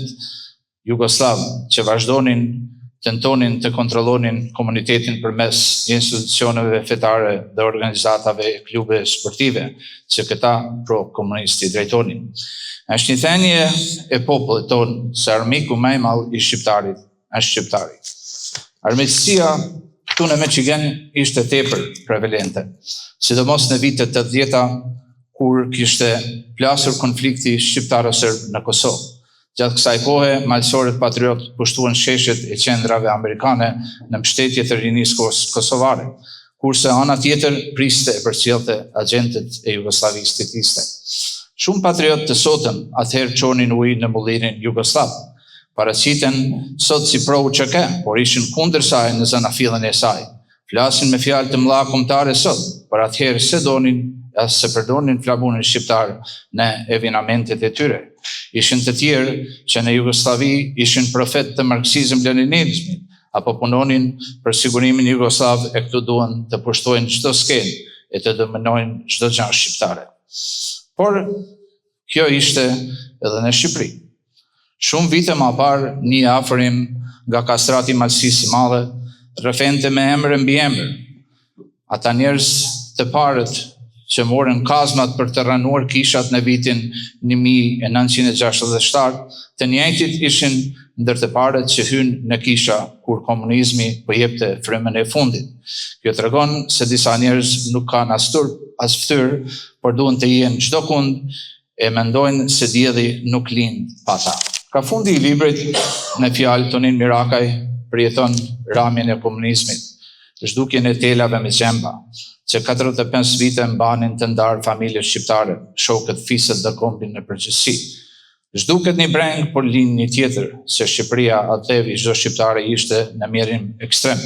jugoslav që tentonin të kontrollonin komunitetin përmes institucioneve fetare dhe organizatave e klube sportive që këta pro-komunisti drejtonin. Është një thënie e popullit tonë se armiku më i madh i shqiptarit është shqiptari. Armiqësia këtu në Michigan ishte tepër prevalente, sidomos në vitet 80-ta kur kishte plasur konflikti shqiptar-serb në Kosovë. Gjatë kësaj kohe, malësorët patriot pushtuan sheshet e qendrave amerikane në mbështetje të rinisë kosovare, kurse ana tjetër priste e përcjellte agentët e Jugosllavisë të tiste. Shumë patriot të sotëm atëherë çonin ujë në mullirin jugoslav. Paraqiten sot si pro UÇK, por ishin kundër saj në zanafillin e saj. Flasin me fjalë të mëdha kombëtare sot, por atëherë se përdonin flamurin shqiptar në evenamentet e tyre. Ishin të tjerë që në Jugosllavi ishin profet të marksizëm-leninizmit, apo punonin për sigurimin jugoslav e këtu duan të pushtojnë çdo skenë e të dominojnë çdo gjë shqiptare. Por kjo ishte edhe në Shqipëri. Shumë vite më parë, një afërim nga kastrati malësisë i madhe rrëfente me emër mbi emër. Ata njerëz të parët që morën kazmat për të rënuar kishat në vitin 1967, të njëjtit ishin ndër të parët që hynë në kisha kur komunizmi po jepte frymën e fundit. Kjo tregon se disa njerëz nuk kanë as turp, as fytyrë, por duan të jenë çdo kund e mendojnë se dielli nuk lind pa ta. Ka fundi i librit në fjalë Tonin Mirakaj përjeton ramjen e komunizmit, zhdukjen e telave me gjemba, që 45 vite mbanin të ndarë familje shqiptare, shokët, fisët dhe kombin në përgjithësi. Zhduket një breng, por lind një tjetër, se Shqipëria atëvi çdo shqiptare ishte në mjerim ekstrem,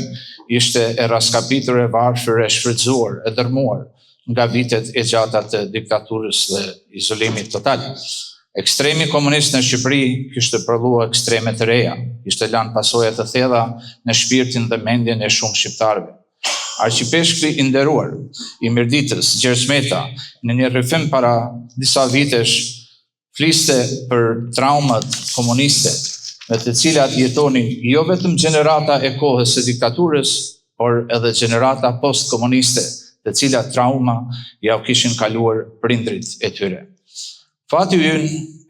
ishte e raskapitur, e varfër, e shfrytzuar, e dërmuar nga vitet e gjata të diktaturës dhe izolimit total. Ekstremi komunist në Shqipëri kishte prodhuar ekstreme të reja, kishte lënë pasoja të thella në shpirtin dhe mendjen e shumë shqiptarëve. Arqipeshkri i nderuar i Mirditës, Gjergj Meta, në një rrëfim para disa vitesh fliste për traumat komuniste, me të cilat jetonin jo vetëm gjenerata e kohës së diktaturës, por edhe gjenerata post-komuniste, të cilat trauma ja u kishin kaluar prindrit e tyre. Fati ynë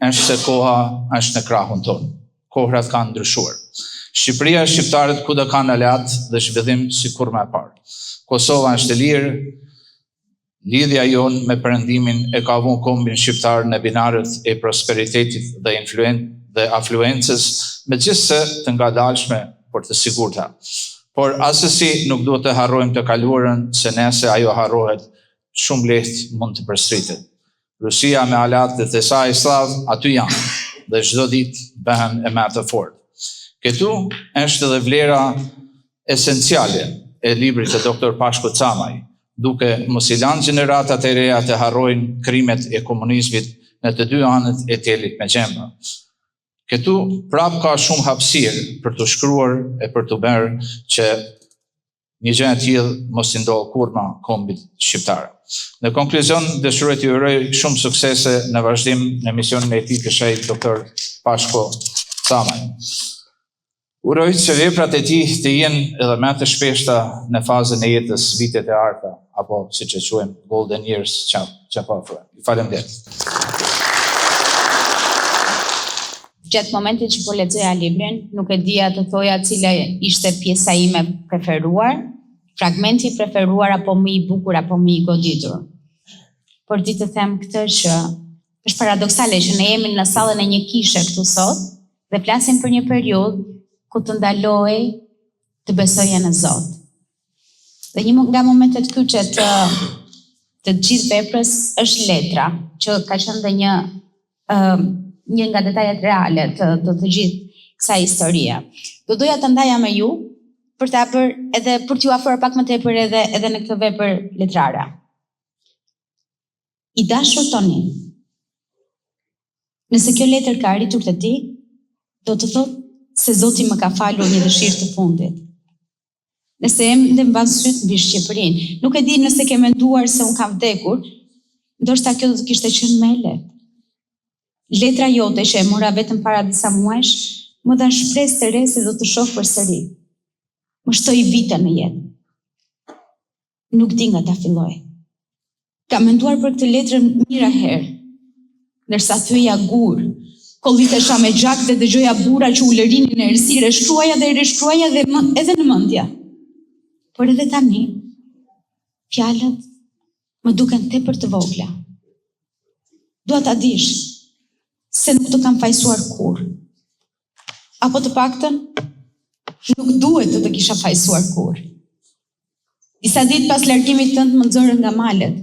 është se koha është në krahun tonë. Kohrat kanë ndryshuar. Shqipëria e shqiptarët kudo kanë aleat dhe zhvillim sikur më parë. Kosova është e lirë, lidhja jonë me perëndimin e ka vënë kombin shqiptar në binarët e prosperitetit dhe afluencës, megjithëse të ngadalshme, por të sigurta. Por asesi nuk duhet të harrojmë të kaluarën, se nëse ajo harrohet, shumë lehtë mund të përsëritet. Rusia me alatët e saj slav aty janë, dhe çdo ditë bëhen e më të fortë. Këtu është edhe vlera esenciale e librit të Dr. Pashko Camaj, duke mos i lanë gjeneratat e reja të harrojnë krimet e komunizmit në të dy anët e telit me gjemra. Këtu prap ka shumë hapësirë për të shkruar e për të bërë që një gjë e tillë mos i ndodhë kurrë kombit shqiptar. Në konkluzion, dëshiroj t'ju uroj shumë suksese në vazhdim në misionin e tij këshej doktor Pashko Camaj. Uroj që veprat e tij të jenë edhe më të shpeshta në fazën e jetës vitet e arta, apo siç e quajmë golden years që afro. Faleminderit. Gjatë momentit që po lexoja librin, nuk e dija të thoja cila ishte pjesa ime preferuar, fragmenti preferuar apo më i bukur apo më i goditur. Por di të them këtë që është paradoksale që ne jemi në sallën e një kishe këtu sot dhe flasim për një periudhë ku të ndaloj të besoja në Zot. Dhe një nga momentet kyçe të gjithë veprës është letra, që ka qenë dhe një nga detajet reale të gjithë kësaj historie. Do doja të ndaja me ju për ta bërë edhe për t'ju afruar pak më tepër edhe në këtë vepër letrare. I dashur Toni, nëse kjo letër ka arritur te ti, do të thotë se Zoti më ka falur një dëshirë të fundit. Nëse ende mbas syt mbi Shqipërinë, nuk e di nëse ke menduar se un kam vdekur, ndoshta kjo do të kishte qenë më e lehtë. Letra jote që e mora vetëm para disa muajsh, më dha shpresë të re se do të shoh përsëri. Më shtoi vite në jetë. Nuk di nga ta filloj. Kam menduar për këtë letër mira herë, ndërsa thyeja gur, kollitesha me gjak dhe dëgjoja burra që u lërinin në errësirë, shkruaja dhe rishkruaja dhe edhe në mendje. Por edhe tani, fjalët më duken tepër të vogla. Dua ta dish se nuk të kam fajsuar kur. Apo të paktën, nuk duhet të kisha fajsuar kur. Disa ditë pas largimit tënd më nxorën nga malet.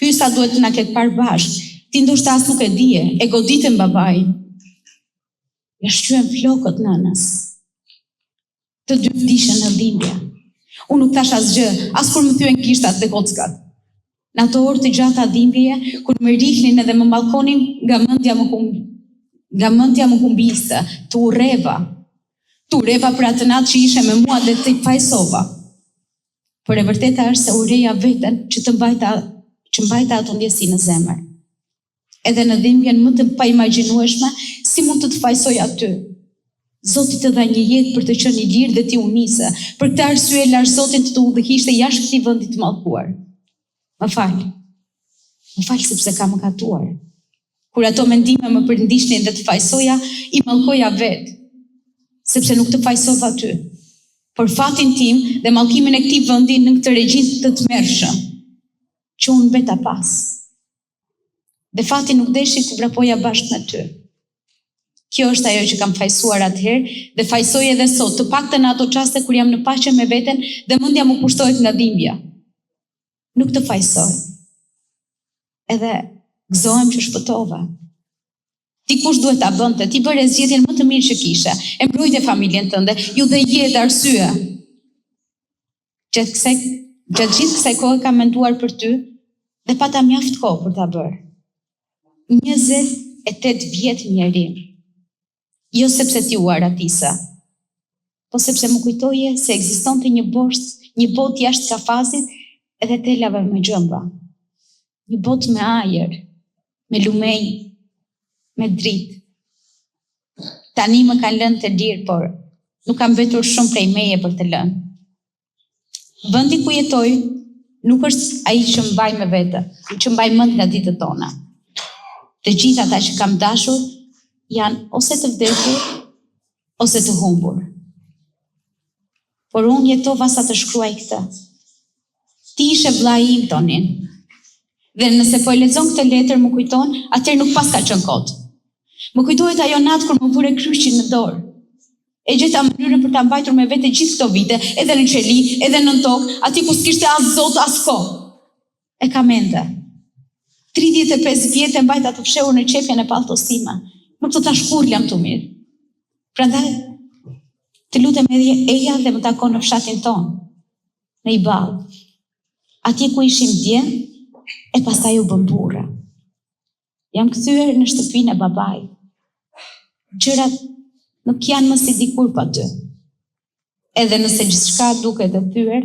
Hysa duhet të na ketë parë bashkë. Ti ndoshta as nuk e dije, e goditën babai. Ja shqyen flokët nënës. Të dy vdishën në dhimbje. Unë nuk thash asgjë, as kur më thyen gishtat dhe kockat. Në ato orë të gjata dhimbjeje, kur më rihnin edhe më mallkonin, nga mendja më humbiste, të urreva. Të urreva për atë natë që ishe me mua dhe të fajsova. Por e vërteta është se ureja veten që mbajta ato ndjesi në zemër. Edhe në dhimbjen më të paimagjinueshme, si mund të fajsoj aty? Zoti të dha një jetë për të qenë i lirë dhe ti u nise. Për këtë arsye lash Zotin të udhëhiqte jashtë këtij vendi të mallkuar. Më fal sepse kam mëkatuar. Kur ato mendime më përndishnin dhe të fajsoja, i mallkoja vetë, sepse nuk të fajsova ty. Por fatin tim dhe mallkimin e këtij vendi në këtë regjim të tmerrshëm, që unë beta pas. Dhe fati nuk deshi të vrapoja bashkë me ty. Kjo është ajo që kam fajsuar atëherë dhe fajsoj edhe sot, të paktën në ato çaste kur jam në paqe me veten dhe mendja më pushtohet nga dhimbja. Nuk të fajsoj. Edhe gëzohem që shpëtova. Ti kush duhet ta bënte? Ti bëre zgjedhjen më të mirë që kishe. E mbrojtje familjen tënde, ju dhe jetë arsye. Gjatë gjithë kësaj kohe kam menduar për ty dhe pata mjaft kohë për ta bërë. 28 vjet njeri. Jo sepse ti u aratisa, po sepse më kujtoje se ekzistonte një botë jashtë kafazit edhe telave me gjëmba. Një botë me ajër, me lumej, me dritë. Tani më kanë lënë të lirë, por nuk kam vetur shumë prej meje për të lënë. Vendi ku jetoj nuk është ai që mbaj me vete, që mbaj mend nga ditët tona. Të gjithë ata që kam dashur janë ose të vdekur, ose të humbur. Por unë jetova sa të shkruaj këtë. Ti ishe vllai im, Tonin. Dhe nëse po e lexon këtë letër më kujton, atëherë nuk pas ka qenë kot. Më kujtohet ajo natë kur më vure kryqin në dorë. E gjeta mënyrën për ta mbajtur me vete gjithë këto vite, edhe në qeli, edhe në tokë, aty ku s'kishte as Zot as kohë. E kam ende. 35 vjetë e mbajta të fshehur në qepjen e palltos time. Nuk të ta shkurlem të mirë. Prandaj, të lutem edhe eja dhe më takon në fshatin ton, në i ballë. atje ku ishim dje, e pastaj u bëm burra. Jam kthyer në shtëpinë e babaj. Gjërat nuk janë më si dikur pa ty. Edhe nëse gjithçka duket e thyer,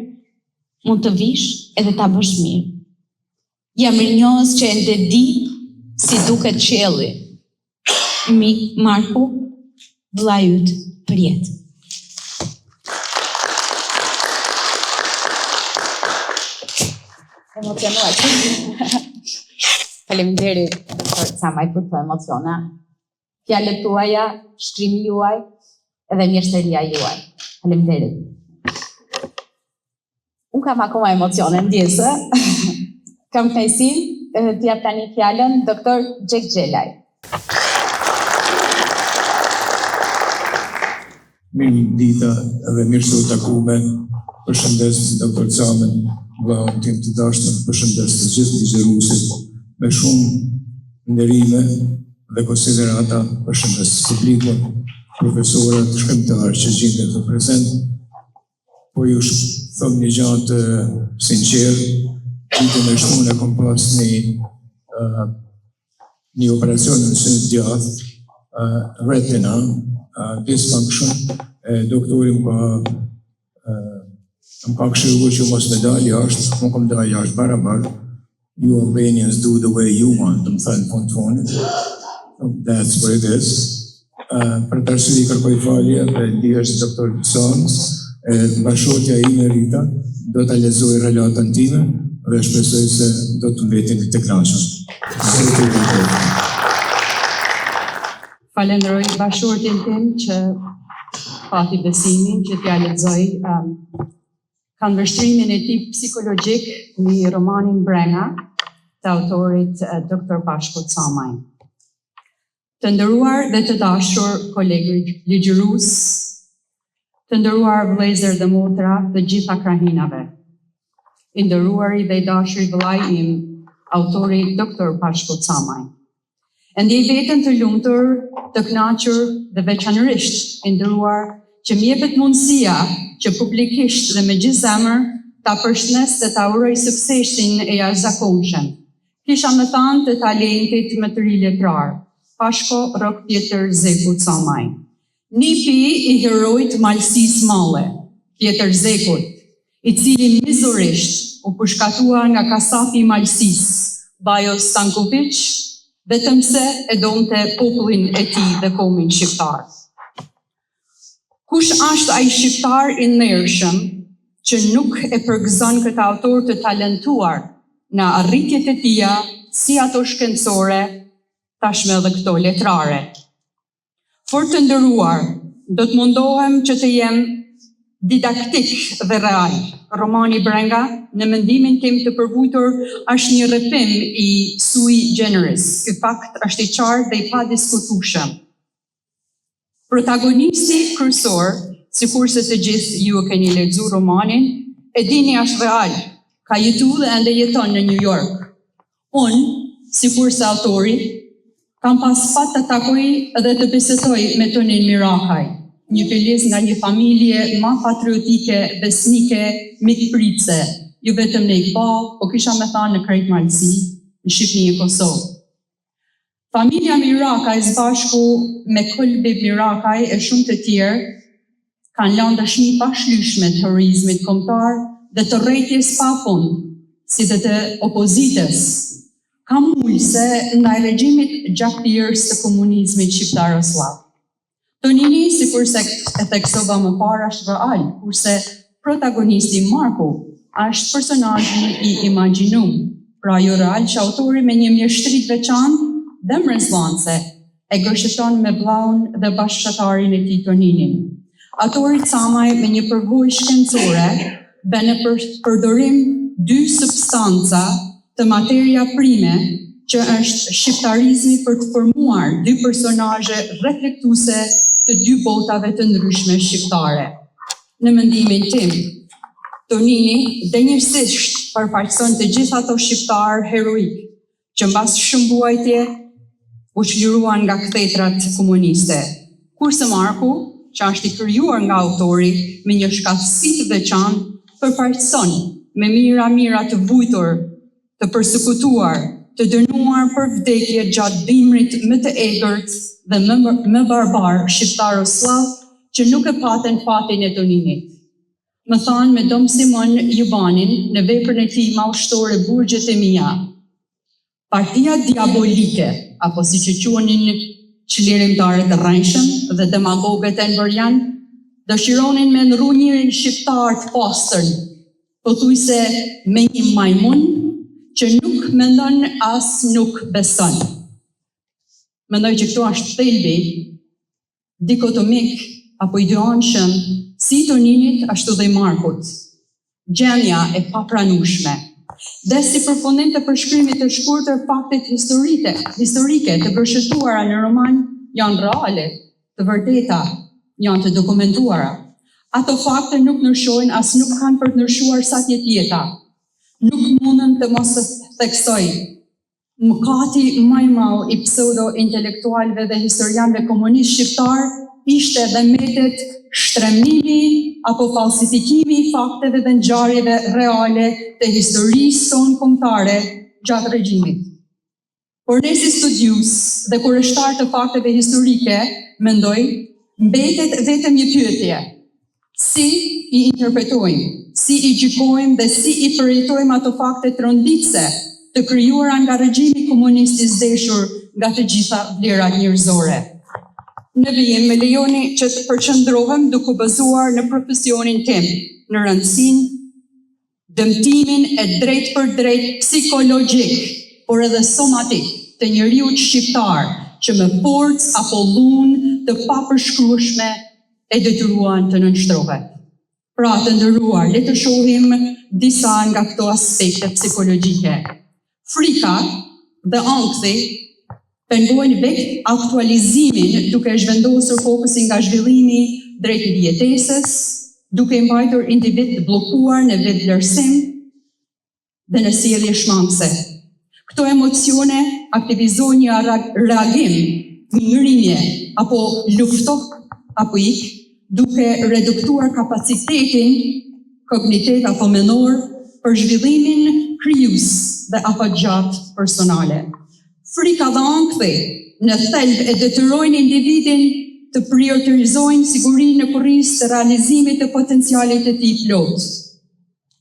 mund të vish edhe ta bësh mirë. Jam mirënjohës që ende di si duket qielli. Mik Marku, vëllai yt për jetë. Emocionuar. Faleminderit për sa më për këto emocione. Fjalët tuaja, shkrimi juaj edhe mjeshtëria juaj. Faleminderit. Unë kam akoma emocione ndjesë. Kam kënaqësinë të jap tani fjalën doktor Gjek Xhelaj. Mirë dita edhe mirë se u takuame. Përshëndes doktor Camen, vllahun tim të dashur, përshëndes të gjithë ligjeruesit me shumë nderime dhe konsiderata, përshëndes publikun, profesorët, shkrimtarë që gjenden të prezent. Po ju thëm një gjatë sinqerë, ditën e shtunë e kom pas një operacion në synë djathë, retina, dysfunction, doktori më ka këshilluar që mos me dalë jashtë, më kam dalë jashtë barabar. You Albanians do the way you want, më thënë fund fonit. That's what it is. Për të arsye kërkoj falje dhe ndihesh doktor Sons, bashkëshortja ime Rita do ta lexoj relatën time dhe shpresoj se do të mbeteni të kënaqur. Falenderoj bashkëshortin tim që pati besimin që t'ja lexoj kanë vështrimin e tij psikologjik në romanin Brenga të autorit Dr. Pashko Camaj. Të nderuar dhe të dashur kolegë ligjërues, të nderuar vëllezër dhe motra të gjitha krahinave, i nderuari dhe i dashuri vëllai im, autori Dr. Pashko Camaj. E ndjej veten të lumtur, të kënaqur dhe veçanërisht i nderuar që më jepet mundësia që publikisht dhe me gjithë zemër ta përshëndes dhe ta uroj suksesin e jashtëzakonshëm. Kisha më thanë të talentit më të ri letrar, Pashko Rok Pjetër Zeku Camaj. Nipi i herojt malësisë male, Pjetër Zekut, i cili mizurisht u përshkatua nga kasapi i malësisë, Bajo Stanković, vetëm se e donte popullin e tij dhe kombin shqiptar. Kush është ai shqiptar i ndershëm që nuk e përgëzon këtë autor të talentuar në arritjet e tija, si ato shkencore, tashme edhe këto letrare. For të nderuar, do të mundohem që të jem didaktik dhe real. Romani Brenga, në mendimin tim të përvujtur, është një rrëfim i sui generis. Ky fakt është i qartë dhe i padiskutueshëm. Protagonisti kryesor, sikurse të gjithë ju e keni lexuar romanin, e dini është real, ka jetuar dhe ende jeton në New York. Unë, sikurse autori, kam pas fat të takoj dhe të bisedoj me Tonin Mirakaj, një filliz nga një familje ma patriotike, besnike, mikpritse, ju vetëm në i pa, po kisha me thanë në krejt malësi, në Shqipni e Kosovë. Familja Mirakaj bashku me Kolbi Mirakaj e shumë të tjerë kanë lënë dëshmi pashlyeshme të heroizmit kombëtar dhe të rrejtjes pafund, si dhe të opozitës, kam ulse ndaj regjimit gjakthirës të komunizmit shqiptar-jugoslav. Tonini, sikurse e theksova më parë, është real, kurse protagonisti Marku është personazhi i imagjinuar. Pra jo real që autori me një mjeshtri të veçantë dhe mrezullance e gëshëton me vllaun dhe bashkëshortarin e tij Toninin. Autori Camaj me një përvojë shkencore bën në përdorim dy substanca të materia prime që është shqiptarizmi për të formuar dy personazhe reflektuese të dy botave të ndryshme shqiptare. Në mendimin tim, Tonini denjërsisht përfaqëson të gjithë ato shqiptar heroik që mbas shëmbuajtje u çliruan nga kthetrat komuniste. Kurse Marku, që është i krijuar nga autori me një shkatësi të veçantë, përfaqëson me mira të vujtur, të përsekutuar, të dënuar për vdekje gjatë bimrit më të egërt dhe më barbar shqiptaroslav që nuk e patën fatin e Toninit. Më thanë me Dom Simon Jubanin në veprën e tij madhështore Burgjet e mia. Partia diabolike, apo siç e quhenin çlirimtarët e rrënjshëm dhe demagogët e Enverian, dëshironin me ndrru njërin shqiptar të pastër, pothuajse me një majmun që nuk mendon as nuk beson. Mendoj që këtu është thelbi dikotomik apo i dy anshëm si Toninit ashtu dhe i Markut. Gjendja e papranueshme. Dhe si përfundim të përshkrimit të shkurtër faktet historike të përshëtuara në roman janë reale, të vërteta, janë të dokumentuara. Ato fakte nuk ndryshojnë as nuk kanë për të ndryshuar sa të jetë jeta. Nuk mundem të mos të theksoj mëkati më i madh i pseudo-intelektualëve dhe historianëve komunistë shqiptar ishte dhe mbetet shtremimi apo falsifikimi i fakteve dhe ngjarjeve reale të historisë tonë kombëtare gjatë regjimit. Por ne si studius dhe kurështar të fakteve historike, mendoj, mbetet vetëm një pyetje. Si i interpretojmë, si i gjykojmë dhe si i përjetojmë ato fakte tronditëse të krijuara nga regjimi komunist i zdeshur nga të gjitha vlerat njerëzore. Në vijim me lejoni që të përqendrohem duke bazuar në profesionin tim, në rëndësinë, dëmtimin e drejt për drejt psikologjik, por edhe somatik të njeriut shqiptar që me forcë apo dhunë të papërshkrueshme e detyruan të nënshtrohet. Pra të nderuar, le të shohim disa nga këto aspekte psikologjike. Frika dhe ankthi pengojnë vetë aktualizimin duke zhvendosur fokusin nga zhvillimi drejt jetesës, duke mbajtur individ të bllokuar në vetvlerësim dhe në sjellje shmangëse. Këto emocione aktivizojnë një reagim, ngrirje apo lufto apo ik, duke reduktuar kapacitetin kognitiv apo mendor për zhvillimin krijues dhe afatgjat personale. Frika dhe ankthi në thelb e detyrojnë individin të prioritizojnë sigurinë në kurrizë të realizimit të potencialit të tij plot.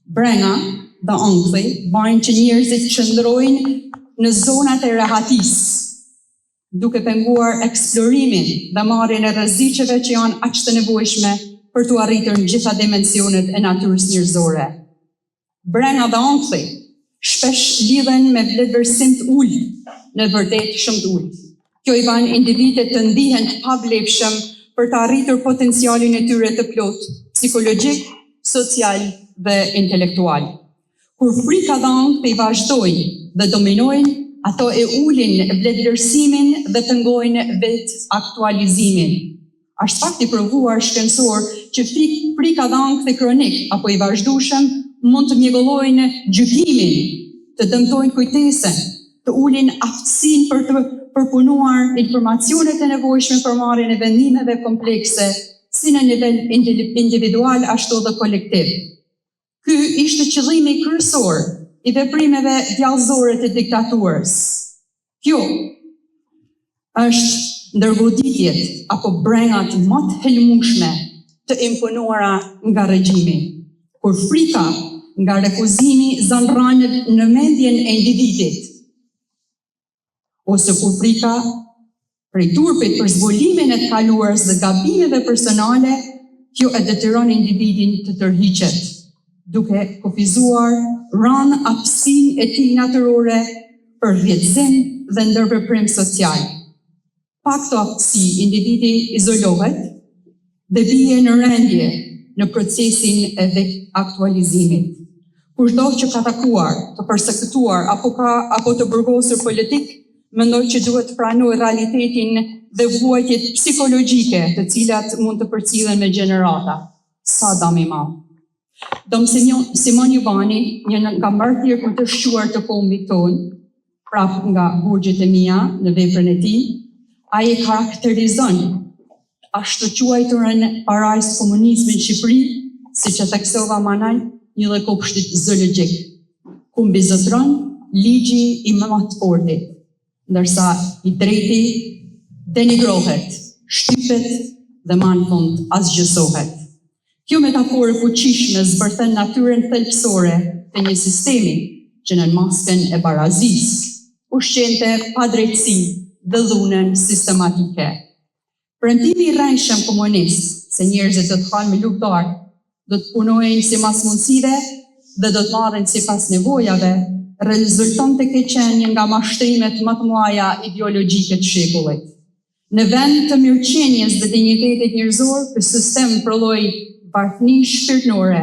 Brenga dhe ankthi bajnë që njerëzit qëndrojnë në zonat e rehatisë, duke penguar eksplorimin dhe marrjen e rreziqeve që janë aq të nevojshme për të arritur në gjitha dimensionet e natyrës njerëzore. Brenga dhe ankthi shpesh lidhen me vlerësim të ulët, në vërtet shumë të ulët. Kjo i bën individet të ndihen të pavlefshëm për të arritur potencialin e tyre të plot, psikologjik, social dhe intelektual. Kur frika dhe ankthi vazhdojnë dhe dominojnë, ato e ulin vlerësimin dhe pengojnë vetë aktualizimin. Është fakt i provuar shkencor që frika dhe ankthi kronik apo i vazhdueshëm mund të mjegullojnë gjykimin, të dëmtojnë kujtesën, të ulin aftësinë për të përpunuar informacionet e nevojshme për marrjen e vendimeve komplekse, si në nivel individual ashtu dhe kolektiv. Ky ishte qëllimi kryesor i veprimeve djallëzore të diktaturës. Kjo është ndërgoditjet apo brengat më të helmueshme të imponuara nga regjimi, kur frika nga refuzimi zanran në mendjen e individit, ose kur frika prej turpit për zbolimin e të kaluarës dhe gabimeve personale, kjo e detyron individin të tërhiqet, duke kufizuar rënë aftësinë e tij natyrore për rrjedhim dhe ndërveprim social. Pa këto aftësi, individi izolohet dhe bie në rendje në procesin e aktualizimit. Kushdo që ka takuar, të përsekutuar apo të burgosur politik, mendoj që duhet të pranoj realitetin dhe vuajtjet psikologjike të cilat mund të përcillen me gjenerata. Sa dam i madh. Dom Simon Jubani, një nga martir për të shquar të kombit tonë, prap nga Burgjet e mia në veprën e tij, ai e karakterizon ashtu quajturën parajsë komunizmi në Shqipëri, siç e theksova më lart, një lloj kopshtit zoologjik, ku mbizotron ligji i më të fortit, ndërsa i treti denigrohet, shtypet dhe më në fund asgjësohet. Kjo metaforë fuqishme zbërthen natyrën thelbësore të një sistemi që në masken e barazisë ushqente padrejtësi dhe dhunën sistematike. Premtimi i rrejshëm komunist se njerëzit do të kalë luftar, do të punojnë si mas mundësive dhe do të marrin sipas nevojave, rezulton të keqenje nga mashtrimet më të mëdha ideologjike të shekullit. Në vend të mirëqenies dhe dinjitetit njerëzor, ky sistem prodhoi bartni shpirtërore,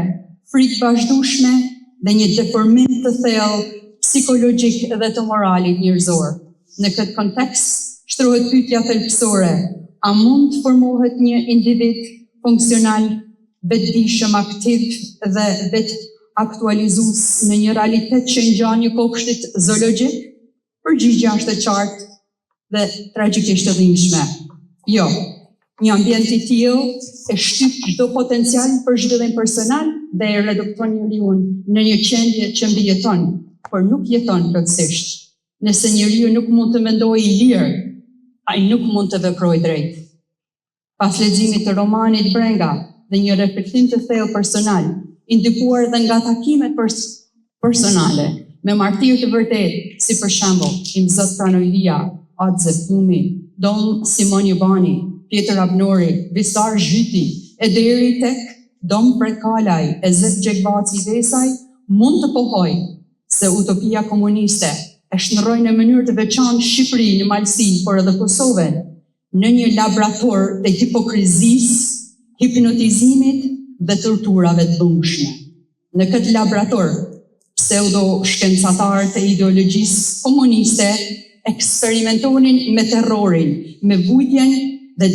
frikë vazhdueshme dhe një deformim të thellë psikologjik dhe të moralit njerëzor. Në këtë kontekst, shtrohet pyetja thelbësore: a mund të formohet një individ funksional, vetëdijshëm, aktiv dhe vetë aktualizues në një realitet që ngjan një kopshtit zoologjik? Përgjigjja është e qartë dhe tragjikisht e dhimbshme. Jo, një ambient i tillë e shtyp çdo potencial për zhvillim personal dhe e redukton njeriu në një qendje që mbijeton, por nuk jeton plotësisht. Nëse njeriu nuk mund të mendojë i lirë, ai nuk mund të veprojë drejt. Pas leximit të romanit Brenga dhe një reflektim të thellë personal, indikuar dhe nga takimet personale me martirë të vërtetë, si për shembull Imzat Pranojlia, Adze Pumi, Dom Simon Jubani, Pjetër Abnori, Visar Zhyti, e deri tek Dom Prekalaj, Ezet Gjekbaci Vesaj, mund të pohoj se utopia komuniste e shndroi në mënyrë të veçantë Shqipërinë, në Malsi, por edhe Kosovën, në një laborator të hipokrizisë, hipnotizimit dhe torturave të dhunshme. Në këtë laborator, pseudo shkencatarë të ideologjisë komuniste eksperimentonin me terrorin, me vujtjen dhe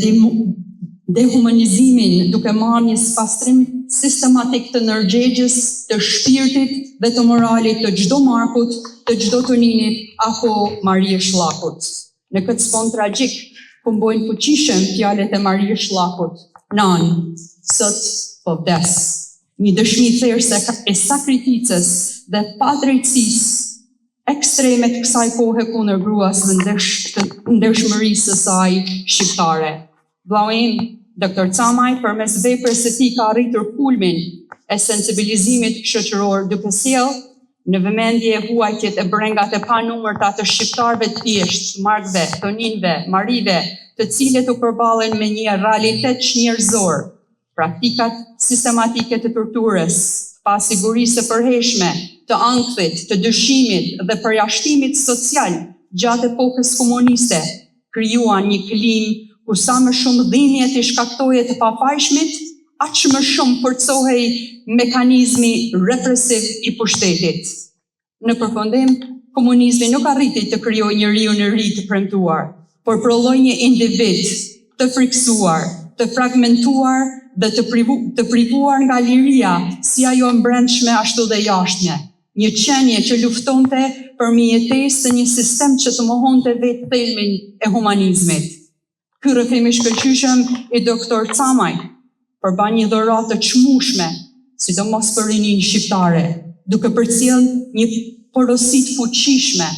dehumanizimin, duke marrë një spastrim sistematik të ndërgjegjës, të shpirtit dhe të moralit të çdo Markut, të çdo Toninit apo Marie Shllakut. Në këtë sfond tragjik, ku mbojnë fuqishëm fjalët e Marie Shllakut: "Nan, sot po vdes." Një dëshmi therse e sakrificës dhe padrejtësisë ekstreme të kësaj kohe kundër gruas dhe ndershmërisë së saj shqiptare. Vllau im, Dr. Camaj, përmes veprës së tij ka arritur kulmin e sensibilizimit shoqëror, duke sjellë në vëmendje huajtjet e brengat e panumërta të shqiptarëve të thjeshtë, Markëve, Toninëve, Marive, të cilët u përballen me një realitet njerëzor, praktikat sistematike të torturës, pasigurisë së përhershme, të ankthit, të dëshimit dhe përjashtimit social gjatë epokës komuniste, krijuan një klim ku sa më shumë dhimbje të shkaktohej të papajshmit, aq më shumë forcohej mekanizmi represiv i pushtetit. Në përfundim, komunizmi nuk arriti të krijojë njeriu në ri të premtuar, por prodhoi një individ të friksuar, të fragmentuar dhe të privuar nga liria, si ajo brendshme ashtu dhe jashtme. Një qenie që luftonte për mbijetesë të një sistem që të mohonte vetë thelbin e humanizmit. Ky rrëfim i shkëlqyshëm i Dr. Camaj përban një dhuratë të çmueshme, sidomos për rinin shqiptare, duke përcjellë një porosi të fuqishme.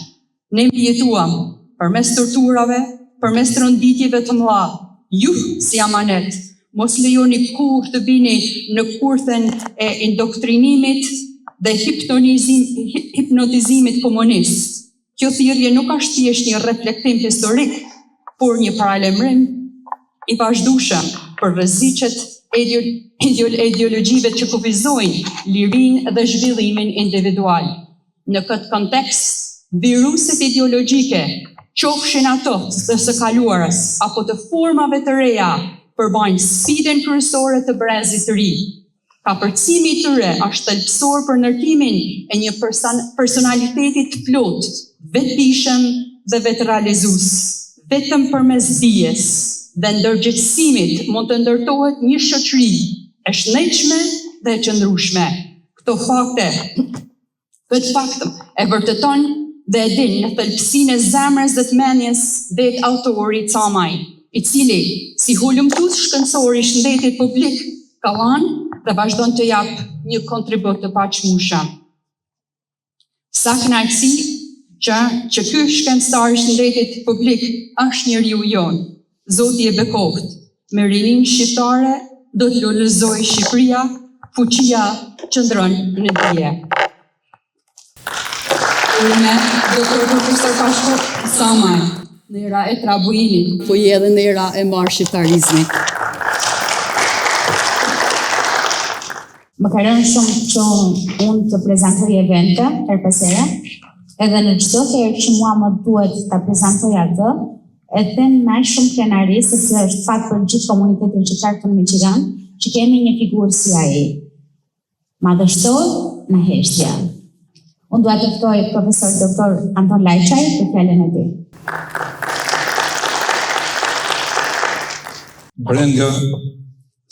Ne mbijetuam përmes torturave, përmes rënditjeve të mëdha. Ju si amanet, mos lejoni kurrë të vini në kurthen e indoktrinimit dhe hipnotizimit komunist. Kjo thirrje nuk është thjesht një reflektim historik, por një paralajmërim i vazhdueshëm për rreziqet e ideologjive që kufizojnë lirinë dhe zhvillimin individual. Në këtë kontekst, viruset ideologjike, qofshin ato të së kaluarës apo të formave të reja, përbajnë sfidën kryesore të brezit të ri. Kapërcimi i tyre është thelbësor për ndërtimin e një personaliteti të plotë, vetëdijshëm dhe vetërealizues. Vetëm përmes dijes dhe ndërgjegjësimit mund të ndërtohet një shoqëri e shëndetshme dhe e qëndrueshme. Këtë fakt e vërteton dhe e din në thelbësinë e zemrës dhe të mendjes vetë autori Camaj, i cili, si hulumtues shkencor i shëndetit publik, ka lanë dhe vazhdon të jap një kontribut të paqëmueshëm. Sa kënaqësi që ky shkencëtar i shëndetit publik është njeriu jon, Zoti e bekoft, me rinin shqiptare do të lullëzoj Shqipëria, fuqia qëndron në dije. Urime, doktor profesor Pashko Camaj, në era e trabuinit, po je edhe në era e marshitarizmit. Më ka rënë shumë që unë të prezentoj evente për pesere, edhe në çdo herë që mua më duhet ta prezantoj atë, e them me aq shumë krenari, sepse është fat për gjithë komunitetin shqiptar të Michigan, që kemi një figurë si ai. Madhështor në heshtje. Unë dua të ftoj profesor doktor Anton Lajçaj për fjalën e tij. Brenda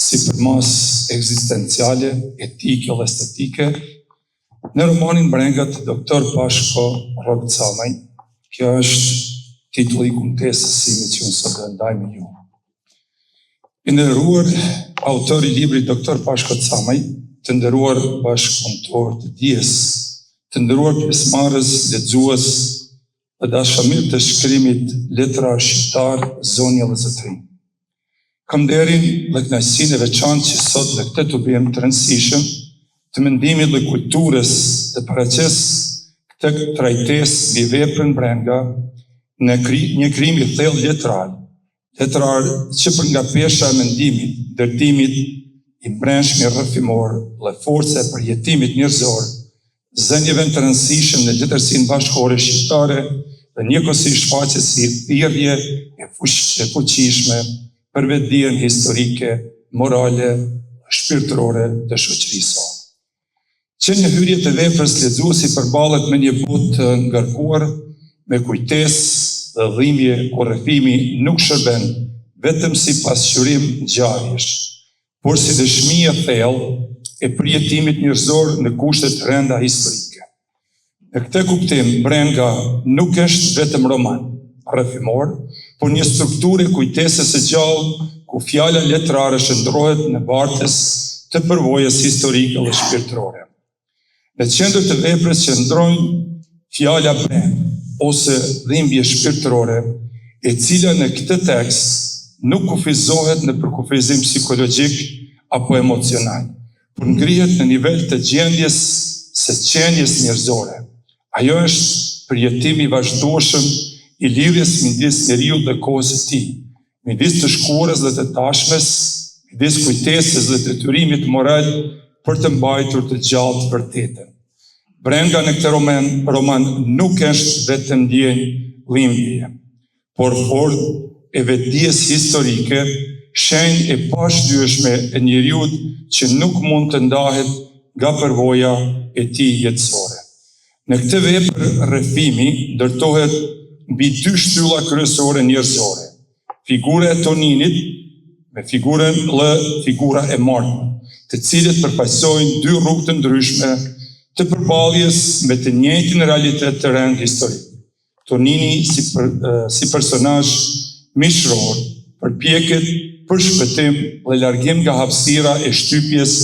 si përmas ekzistenciale, etike dhe estetike, në romanin Brenga të doktor Pashko Camaj, kjo është titulli i kumtesës sime që unë sot do ndaj me ju. I nderuar autor i librit doktor Pashko Camaj, të nderuar bashkëpunëtor të dijes, të nderuar pjesëmarrës, lexues dhe dashamirë të shkrimit letrar shqiptar, zonja dhe zotëri. Kam nderin dhe kënaqësinë e veçantë që sot në këtë të bëjmë të rëndësishëm të mendimit dhe kulturës të paraqes këtë trajtesë mbi veprën Brenga në një krim i thellë letrar që për nga pesha e mendimit, ndërtimit i brendshëm rrëfimor dhe forca e përjetimit njerëzor, zënjeve të rëndësishëm në letërsinë bashkëkohore shqiptare dhe njëkohësisht shfaqet si thirrje e fuqishme për vetdijen historike, morale, shpirtërore të shoqërisë. Që një hyrje të veprës lexuesi përballet me një botë të ngarkuar me kujtesë dhe dhimbje ku rrëfimi nuk shërben vetëm si pasqyrim ngjarjesh, por si dëshmi e thellë e përjetimit njerëzor në kushte të rënda historike. Në këtë kuptim, Brenga nuk është vetëm roman rrëfimor, por një strukturë e kujtesës së gjallë ku fjala letrare shndrohet në bartës të përvojës historike dhe shpirtërore. Në qendër të veprës qëndron fjala brend ose dhimbje shpirtërore, e cila në këtë tekst nuk kufizohet në përkufizim psikologjik apo emocional, por ngrihet në nivel të gjendjes së qenjes njerëzore. Ajo është përjetimi i vazhdueshëm i lidhjes midis njeriu dhe kohës së tij, midis të shkuarës dhe të tashmes, midis kujtesës dhe detyrimit moral për të mbajtur të gjallë të vërtetën. Brenga në këtë roman nuk është vetëm ndjenjë dhimbje, por formë e vetdijes historike, shenjë e pashlyeshme e njeriut që nuk mund të ndahet nga përvoja e tij jetësore. Në këtë vepër rrëfimi ndërtohet mbi dy shtylla kryesore njerëzore, figura e Toninit me figurën dhe figura e Martën, të cilët përfaqësojnë dy rrugë të ndryshme të përballjes me të njëjtin realitet të rënd historik. Tonini si personazh mishror përpjeket për shpëtim dhe largim nga hapësira e shtypjes,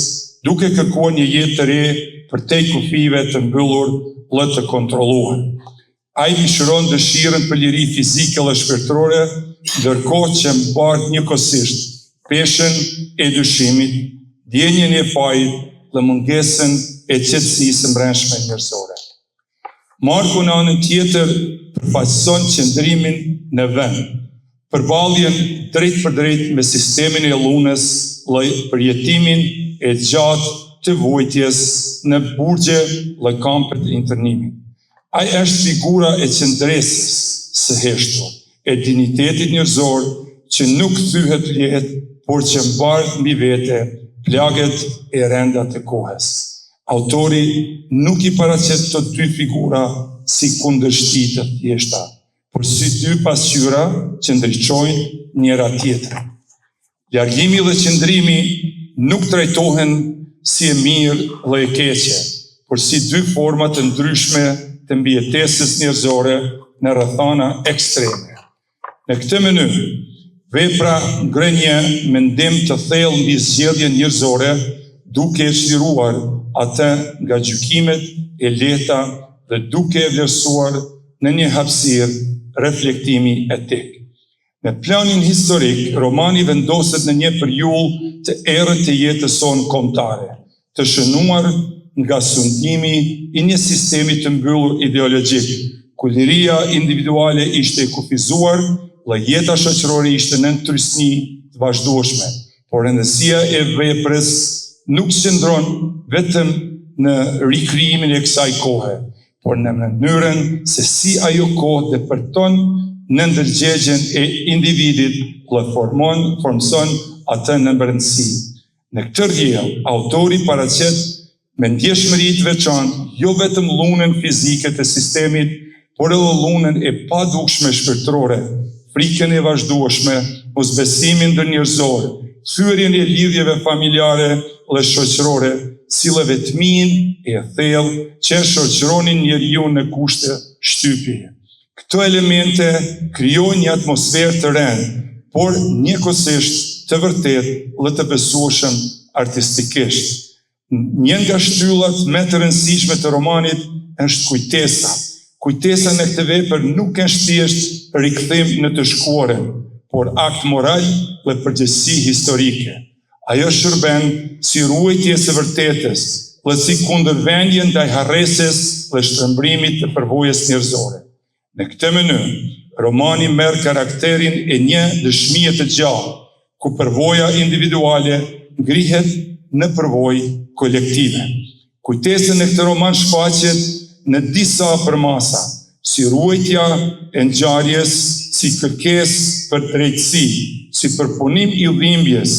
duke kërkuar një jetë të re përtej kufive të mbyllur dhe të kontrolluar. Ai mishron dëshirën për liri fizike dhe shpirtërore, ndërkohë që mbart njëkohësisht peshën e dyshimit, ndjenjen e fajit dhe mungesën e qetësisë brendshme njerëzore. Marku në anën tjetër përfaqëson qëndrimin në vend, përballjen drejt për drejt me sistemin e dhunës dhe përjetimin e gjatë të vujtjes në burgje dhe kampet e internimit. Ai është figura e qendresës së heshtur, e dinitetit njerëzor që nuk thyhet lehtë, por që mbar mbi vete plagët e rënda të kohës. Autori nuk i paraqet të dy figura si kundërshti të thjeshta, por si dy pasqyra që ndriçojnë njëra tjetrën. Largimi dhe qëndrimi nuk trajtohen si e mirë dhe e keqe, por si dy forma të ndryshme të mbijetesës njerëzore në rrethana ekstreme. Në këtë mënyrë, vepra ngren një mendim të thellë mbi zgjedhjen njerëzore duke e çliruar atë nga gjykimet e lehta dhe duke e vlerësuar në një hapësirë reflektimi etik. Në planin historik, romani vendoset në një periudhë të errët të jetës sonë kombëtare, të shënuar nga sundimi i një sistemi të mbyllur ideologjik, ku liria individuale ishte e kufizuar, dhe jeta shoqërore ishte në trysni të vazhdueshme, por rëndësia e veprës nuk qëndron vetëm në rikrijimin e kësaj kohe, por në mënyrën se si ajo kohë depërton në ndërgjegjen e individit dhe formson atë në brendësi. Në këtë rrjedhë, autori paraqet me ndjeshmëri të veçantë jo vetëm lunën fizike të sistemit, por edhe lunën e padukshme shpirtërore, frikën e vazhdueshme, mosbesimin ndërnjerëzor, thyrjen e lidhjeve familjare dhe shoqërore, si dhe vetminë e thellë që shoqëronin njeriu në kushte shtypje. Këto elemente krijojnë një atmosferë të rëndë, por njëkohësisht të vërtetë dhe të besueshëm artistikisht. Një nga shtyllat më të rëndësishme të romanit është kujtesa. Kujtesa në këtë vepër nuk është thjesht rikthim në të shkuarën, por akt moral dhe përgjegjësi historike. Ajo shërben si ruajtje së vërtetës, dhe si kundërvendje ndaj harresës dhe shtrëmbrimit të përvojës njerëzore. Në këtë mënyrë, romani merr karakterin e një dëshmie të gjallë, ku përvoja individuale ngrihet në përvojë kolektive. Kujtesa në këtë roman shfaqet në disa përmasa, si ruajtja e ngjarjes, si kërkesë për drejtësi, si përpunim i dhimbjes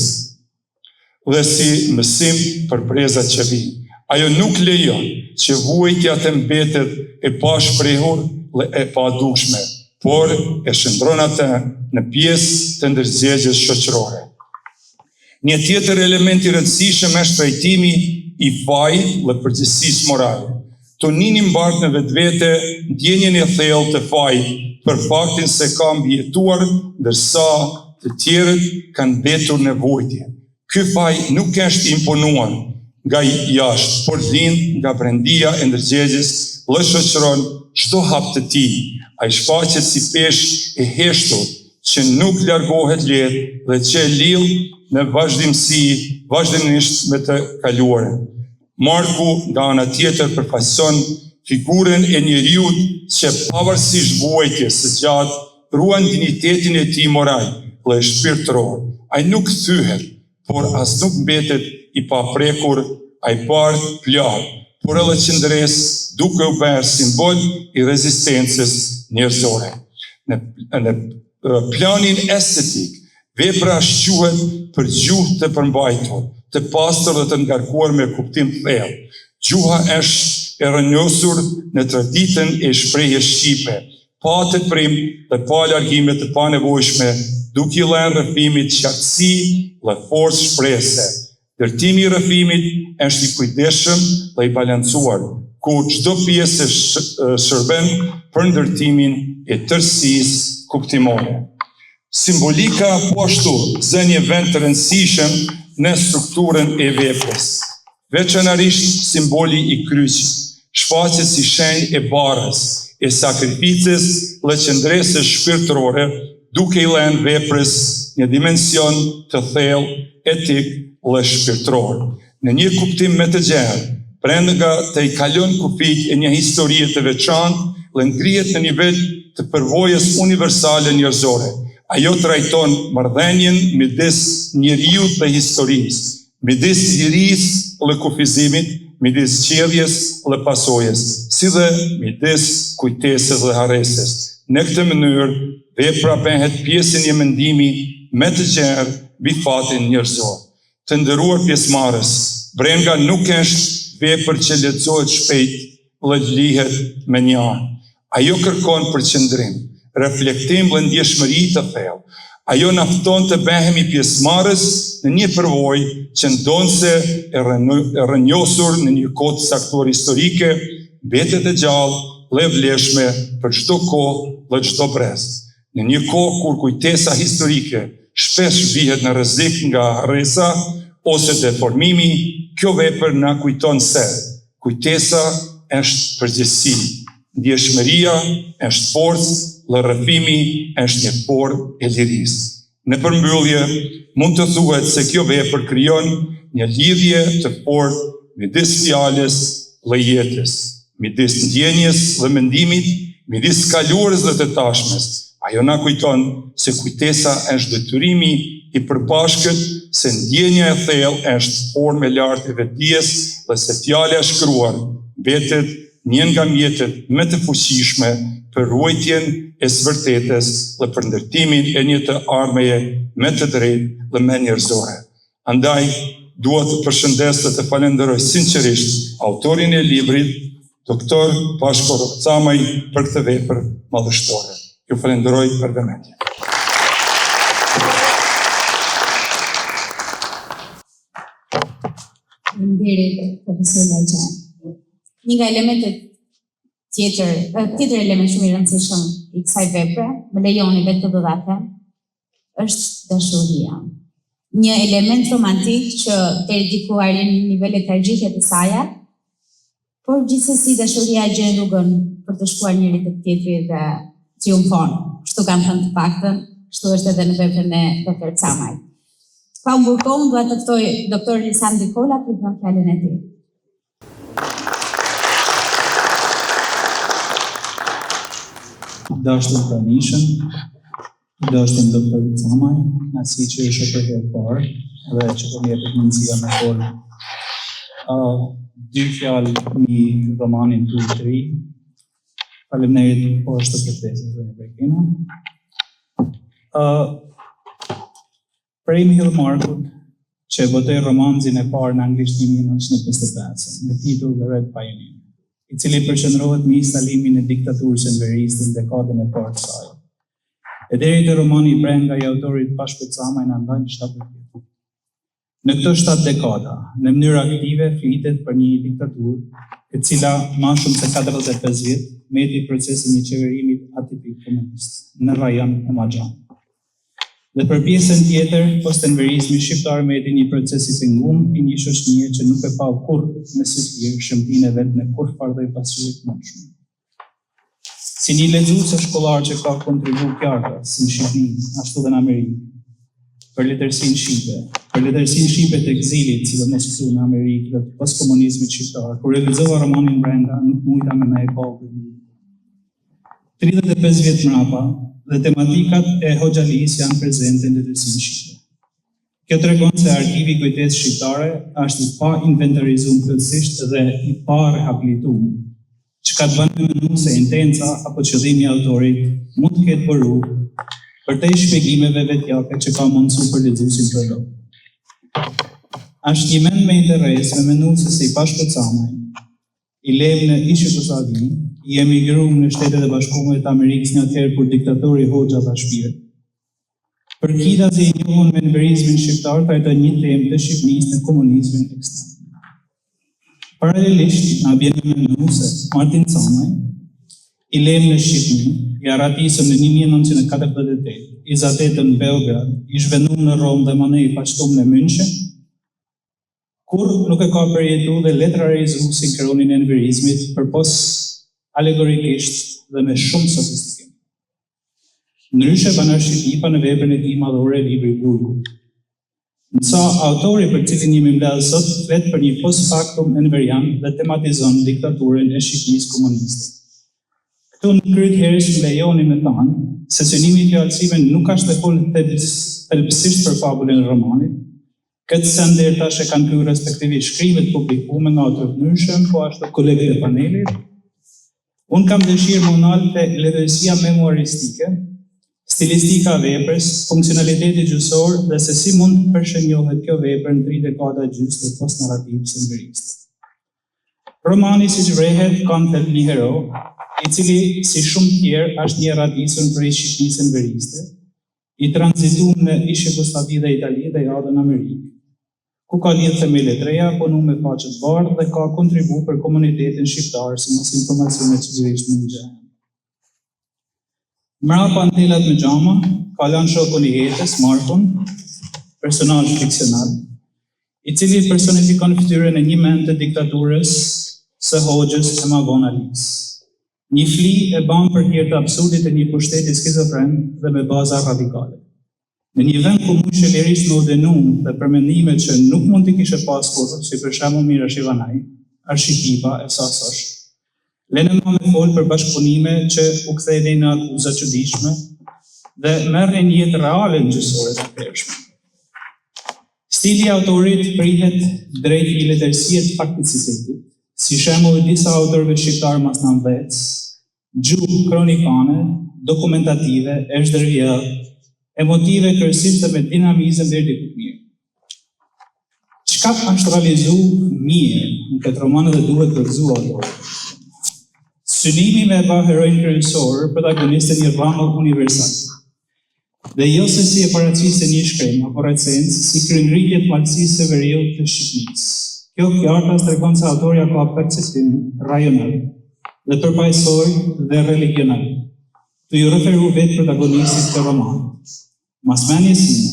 dhe si mësim për brezat që vijnë. Ajo nuk lejon që vuajtja të mbetet e pashprehur dhe e padukshme, por e shndron atë në pjesë të ndërgjegjës shoqërore. Një tjetër element i rëndësishëm është trajtimi i fajit dhe përgjegjësisë morale. Tonini mbart në vetvete ndjenjen e thellë të fajit për faktin se ka mbijetuar, ndërsa të tjerët kanë mbetur në vujtje. Ky faj nuk është imponuar nga jashtë, por lind nga brendia e ndërgjegjës dhe shoqëron çdo hap të tij. Ai shfaqet si peshë e heshtur që nuk largohet lehtë dhe që lidh në vazhdimisht me të kaluarën. Marku nga ana tjetër përfaqëson figurën e njeriut që pavarësisht vuajtjes së gjatë ruan dinjitetin e tij moral dhe shpirtëror. Ai nuk thyhet, por as nuk mbetet i paprekur, ai bardh plot, por edhe qëndres duke u bërë simbol i rezistencës njerëzore. Në planin estetik, vepra shquhet për gjuhë të përmbajtur, të pastër dhe të ngarkuar me kuptim të thellë. Gjuha është e rrënjosur në traditën e shprehjes shqipe, pa të prim dhe pa largime të panevojshme, duke i lënë rrëfimit qartësi dhe forcë shprehëse. Ndërtimi i rrëfimit është i kujdesshëm dhe i balancuar, ku çdo pjesë shërben për ndërtimin e tërësisë kuptimore. Simbolika po ashtu zën një vend të rëndësishëm në strukturën e veprës. Veçanërisht simboli i kryqit shfaqet si shenjë e barrës, e sakrificës dhe qëndresës shpirtërore, duke i lënë veprës një dimension të thellë, etik dhe shpirtëror. Në një kuptim më të gjerë, brenda të i kalon kufij e një historie të veçantë dhe ngrihet në nivel të përvojës universale njerëzore. Ajo trajton marrëdhënien midis njeriut dhe historisë, midis lirisë dhe kufizimit, midis qedhjes dhe pasojës, si dhe midis kujtesës dhe harresës. Në këtë mënyrë, vepra bëhet pjesë e një mendimi më të gjerë mbi fatin njerëzor. Të nderuar pjesëmarrës, brenga nuk është vepër që lexohet shpejt dhe lihet me një anë. Ajo kërkon përqendrim, reflektim dhe ndjeshmëri të thellë. Ajo na fton të bëhemi pjesëmarrës në një përvojë që ndonse e rrënjosur në një kohë të saktuar historike, mbetet e gjallë dhe e vlefshme për çdo kohë dhe çdo brez. Në një kohë kur kujtesa historike shpesh vihet në rrezik nga harresa ose deformimi, kjo vepër na kujton se kujtesa është përgjegjësi, ndjeshmëria është forcë, rrëfimi është një formë e lirisë. Në përmbyllje, mund të thuhet se kjo vepër krijon një lidhje të fortë midis fjalës dhe jetës, midis ndjenjes dhe mendimit, midis kaluarës dhe të tashmes. Ajo na kujton se kujtesa është detyrimi i përbashkët, se ndjenja e thellë është formë e lartë e vetdijes dhe se fjala e shkruar mbetet një nga mjetet më të fuqishme për ruajtjen e së vërtetës dhe për ndërtimin e një të ardhmeje më të drejtë dhe më njerëzore. Andaj, dua të përshëndes dhe të falenderoj sinqerisht autorin e librit, doktor Pashko Rokcamaj, për këtë vepër madhështore. Ju falenderoj për vëmendje. Faleminderit, profesor Lajçan. Një nga elementet tjetër element shumë i rëndësishëm i kësaj vepre, më lejoni vetë të dodatem, është dashuria. Një element romantik që deri diku arrin nivelet tragjike të saj, por gjithsesi dashuria gjen rrugën për të shkuar njëri tek tjetri dhe triumfon. Kështu kam thënë të paktën, kështu është edhe në veprën e doktor Camaj. Pa u mburkohur, dua të ftoj doktor Lisandri Kola për të dhënë fjalën e tij. Dashtën pranishëm, dashtën doktor Camaj, asi që është për herë parë, dhe që po jepet mundësia me folë. Dy fjalë një romanin 2-3. Faleminderit po është të përtesin dhe në Brekina. Prej Mill Markut, që botoi romanzin e parë në anglisht 1955, me titull The Red Pioneer, i cili përqendrohet me instalimin e diktaturës enveriste në dekadën e parë të saj. E deri te romani i brenda i autorit Pashko Camaj në ndalë 7 vjet. Në këto 7 dekada, në mënyrë aktive flitet për një diktaturë e cila më shumë se 45 vjet meti procesin e qeverimit atipik komunist në rajon e Maxhan. Dhe për pjesën tjetër, post-enverizmi shqiptar meti një proces i penguar i një shoqënie që nuk e pa kurrë me sy të lirë shëmtinë e vet në kurrë lloj pasuri të mundshme. Si një lexues shkollar që ka kontribuar qartë si në Shqipëri, ashtu dhe në Amerikë, për letërsinë shqipe të ekzilit, sidomos këtu në Amerikë dhe post-komunizmit shqiptar, kur realizova romanin brenda, nuk mujta me na e kohë. 35 vjet mrapa, dhe tematikat e Hoxhalis janë prezente në letërsinë shqipe. Kjo tregon se arkivi i kujtesës shqiptare është i pa inventarizuar plotësisht dhe i pa rehabilituar, çka të bën me mendu se intenca apo qëllimi i autorit mund të ketë bëru për të shpjegimeve vetjake që ka mundësu për lexuesin për do. Është një mend me interes me mendu se si Pashko Camaj, i lem në Jugosllavi, i emigruar në Shtetet e Bashkuara të Amerikës një atëherë kur diktatori Hoxha dha shpirt. Për kidazi i njohur me enverizmin shqiptar trajtoi një temë të Shqipërisë në komunizmin ekstrem. Paralelisht, na vjen në mendu se Martin Camaj, i lem në Shqipëri, i arratisëm në 1948, i zatetën në Beograd, i zhvenduar në Rom dhe manej i pashtum në München, kur nuk e ka përjetu dhe letrarizu sinkronin e enverizmit përpos alegorikisht dhe me shumë sofistikim. Ndryshe banar Shqipi pa në veprën e tij madhore libri Burgut. Nësa autori për cilin jemi mbledhur sot flet për një post factum enverian dhe tematizon diktaturën e Shqipërisë komuniste. Këtu në kryet herës më lejoni me thënë se synimi i fjalësime nuk është të folë thelbësisht për fabulën e romanit. Këtë se ndër tash e kanë kryer respektivisht shkrimet publikuar nga autorë të ndryshëm, po ashtu kolegët e panelit. Unë kam dëshirë më nalë të letërsia memoaristike, stilistika veprës, funksionaliteti gjysor dhe se si mund të përshënjohet kjo vepër në 3 dekada gjys të post-narrativës enveriste. Romani, siç vrehet, ka në thelb një hero, i cili, si shumë tjerë, është një radisur prej Shqipërisë enveriste, i tranzituar në Jugosllavi dhe Itali dhe jadë në Amerikë, ku ka lidhë themele të reja, punu me faqe të bardhë dhe ka kontribu për komunitetin shqiptar si mos informacionet që gjithë në gjë. Mrapa në telat me gjama, ka lanë shokun i jetës, Markun, personazh fiksional, i cili personifikon fytyrën e një mend të diktaturës së Hoxhës e ma vonë Alis. Një fli e ban për hir të absurdit e një pushteti skizofren dhe me baza radikale. Në një vend ku mund shëllerisht me ordenum dhe përmendime që nuk mund t'i kishe pasur, si për shembull Mira Shivanaj, Arshikipa e Sasosh, lene ma me folë për bashkëpunime që u kthejnë në akuza çuditshme dhe merrin jetë reale në gjësore të përshme. Stili i autorit prihet drejt një letërsie të fakticitetit, si shembull disa autorëve shqiptar masnanvec, gjuhë kronikane, dokumentative, eshdërvjell, emotive kërësisht me dinamizëm dhe diku të mirë. Çka është realizu mirë në këtë roman dhe duhet kërëzu autorit? Synimi me ba heroin kryesor, protagonistën një rramur universal. Dhe jo se si e paracisë një shkrim, apo recens, si kryengritjet malësisë së veriut të Shqipërisë. Kjo qartas tregon se autori ka perceptim rajonal dhe përfaqësor dhe religional, të ju referu vetë protagonistit të romanit. Masmenjesime,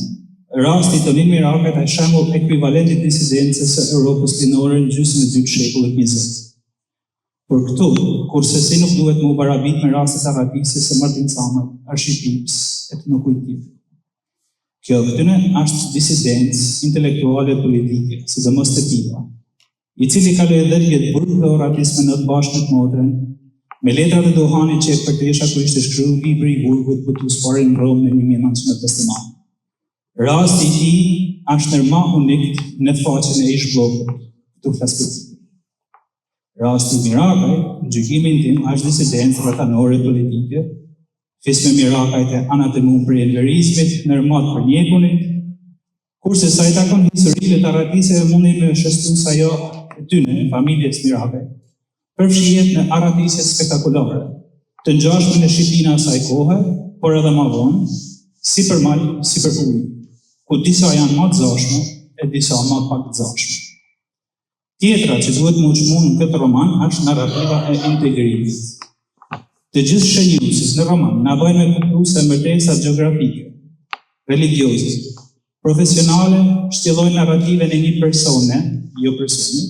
rasti Tonin Mirakat është shembull ekuivalent i disidencës së Europës linore në gjysmën e dytë të shekullit 20. Por këtu, kurse si nuk duhet më barabit me rastet arratisjes së Martin Samaj, Arshipips e të nuk ujtit. Kjo këtyne është disidencë intelektuale politike, sidomos të piva, i cili ka lëdhjet burg dhe oratisme në të bashkë me të motrën, me letra dhe dohani që e përtesha ku ishte shkruar libri i burgut për të usparë në Romë në 1959. Rasti i është nërma unikt në faqen e ish blokut, të flaskutit. Rasti Mirakaj, në gjykimin tim, është disidencë rrethanore politike, fisme Mirakajt e anatemum për enverizmit, nërmat për njekunit, kurse sa i takon historile të arratise e mundi me shëstu sa jo e tyne, familjes Mirakaj, përfshihet në arratise spektakulare, të ngjashme në Shqipina asaj kohe, por edhe ma vonë, si për mal, si për ujë, ku disa janë ma të zashme e disa ma pak të zashme. Tjetra që duhet më uqmun në këtë roman është narrativa e integrimit. Të gjithë shënjuesit në roman na bëjnë me kuptu se mbërtesat gjeografike, religiose, profesionale shtjellojnë narrative në një persone, jo personi,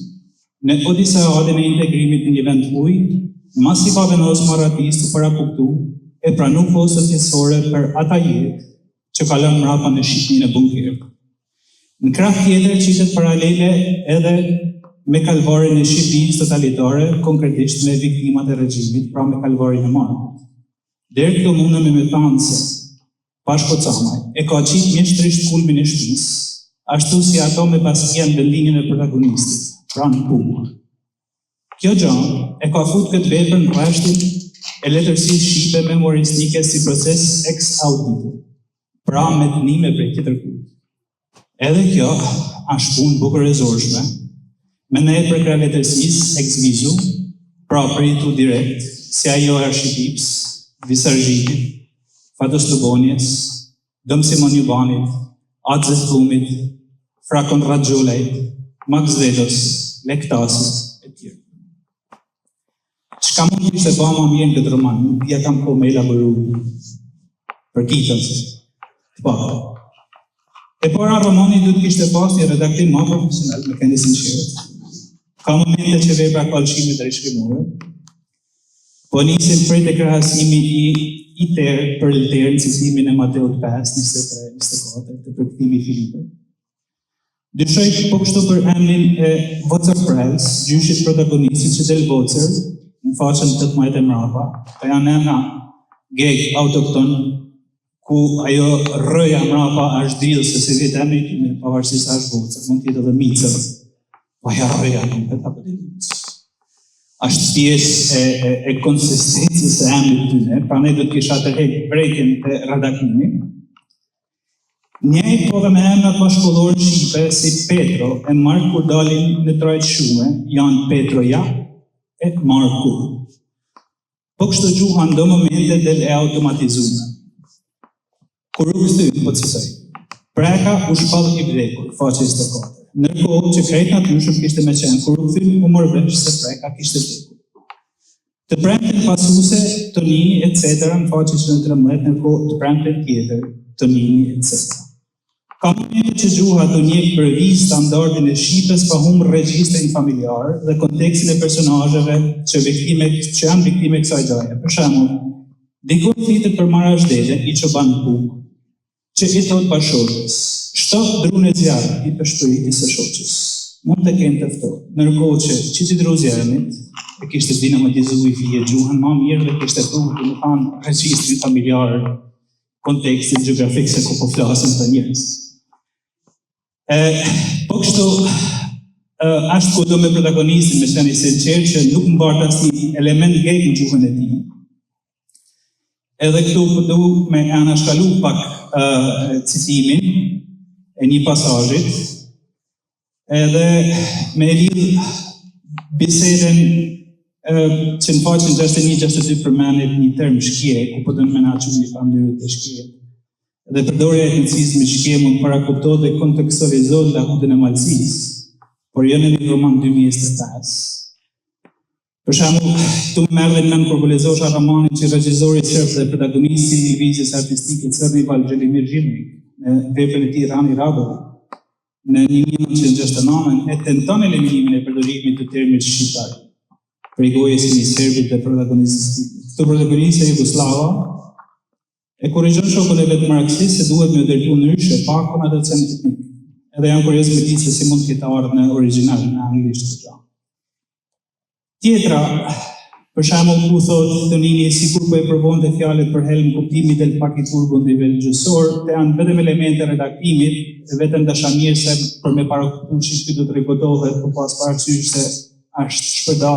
në odiseadin e integrimit në një vend uj, mas i pavenos maratist të para kuptu e pranu posët njësore për ata jetë që kalon mrapa në Shqipërinë e bunkerë. Në krah tjetër qitet paralele edhe me kalvarin e Shqipërisë totalitare, konkretisht me viktimat e regjimit, pra me kalvarin e Markut. Deri këto mundem me thanë se Pashko Camaj e ka qitë mjeshtrisht kulmin e shtëpisë, ashtu si ato me paskian në linjën e protagonistit, pra në punë. Kjo gjanë e ka fut këtë vepër në rreshtin e letërsisë shqipe memoristike si proces ex audito, pra me dënime prej tjetër kujt. Edhe kjo është punë bukur e zorshme, me ne për kra letërsisë ex visu, pra pritu direkt, si ajo Arshipips, Visargjitit, Fatos Lubonjes, Dëm Simon Jubanit, Adzes Blumit, Frakon Radgjolejt, Max Vedos, Lektasit, e tjerë. Çka mund të ishte ba ma mirë në këtë roman, nuk pia kam ko me elaboru për kitës, të pakë. E para romani duhet kishte pas një redaktim ma profesional, me këndi sinqeret. Ka momente që vepra ka lëshime të rishkrimore, po nisim prej të krahasimi i terë për lëterë në citimin e Mateut 5, 23-24, të përkëtimi Filipaj. Dyshoj po kështu për emrin e Vocer Prels, gjyshit protagonistit që del Vocer, në faqen të të majtë e mrapa, të janë emna geg autokton, ku ajo rëja mrapa është dilë, se se vjetë emri të me pavarësisht është Vocer, mund tjetë edhe Micër, po ja rëja nuk e të përdimit. Ashtë pjesë e konsistencës e emrit të ne, pra ne do të kisha të hekë brejtjen të redaktimit. Njëjtë po dhe me emrat bashkëkollorë në Shqipe si Petro e Mark kur dalin në trajtë shume, janë Petroja e Marku. Po kështu gjuha ndo momente del e automatizume. Kur u kështu, po të sësaj, preka u shpall i vdekur, faqe 24. Nërkohë që krejt natyshëm kishte me qenë, kur u film u mërvesh se preka kishte vdekur. Të premten pasuse, Tonini, etc. në faqe 13, nërkohë të premten tjetër, Tonini, etc. Ka momente që gjuha të njeh përvi standardin e shqipes pa humbur regjistrin familjar dhe kontekstin e personazheve që janë viktime kësaj gjaje. Për shembull, dikon flitet për Marashdele, i Çoban Buk, që i thot bashortës, shto drun e zjarë i pështuitis së shoqës. Mund të kenë të ftohtë, ndërkohë që Çiçi Druzjanit e kishte dinamitizu i fije gjuhën më mirë dhe kishte thuar të më thanë regjistrin familjar, kontekstin geografik se ku po flasim të njerëz. Po kështu, ashtë kudo me protagonistin me qenë i sinqer që nuk mbart asnjë element gay në gjuhën e tij. Edhe këtu po du me anashkalu pak citimin e një pasazhit, edhe me lidh bisedën që në faqen 61-62 përmendet një term shkje, ku po dënë menaçu një familje të shkje. Dhe përdorja e etnicizmit shkje mund parakuptohet dhe kontekstualizohet lahutën e malësisë, por jo në një roman 2025. Për shembull, këtu më merr dhe nën kurbolizosha romanin që regjizori serb dhe protagonisti i lëvizjes artistike Crnival Xhelimir Xhirnik në veprën e tij Rani Radovi në 1969 e tenton eliminimin e përdorimit të termit shqiptar për i gojës e një serbit dhe protagonistit. Këtu protagonistja jugoslava e korrigjon shokun e vet marksist se duhet me ndërtu ndryshe pakun atë cent etnik. Edhe janë kurioz me ditë se si mund të ketë ardhur në origjinal në anglisht këtë gjë. Tjetra, për shembull, ku thotë Tonini sikur po e provonte fjalët për helm kuptimi del pak i turbo në nivel gjysor, të janë vetëm elemente redaktimit, dhe vetëm dashamir se për me parakuptuar shqipti do të rregulltohet, por pas parasysh se është shpëda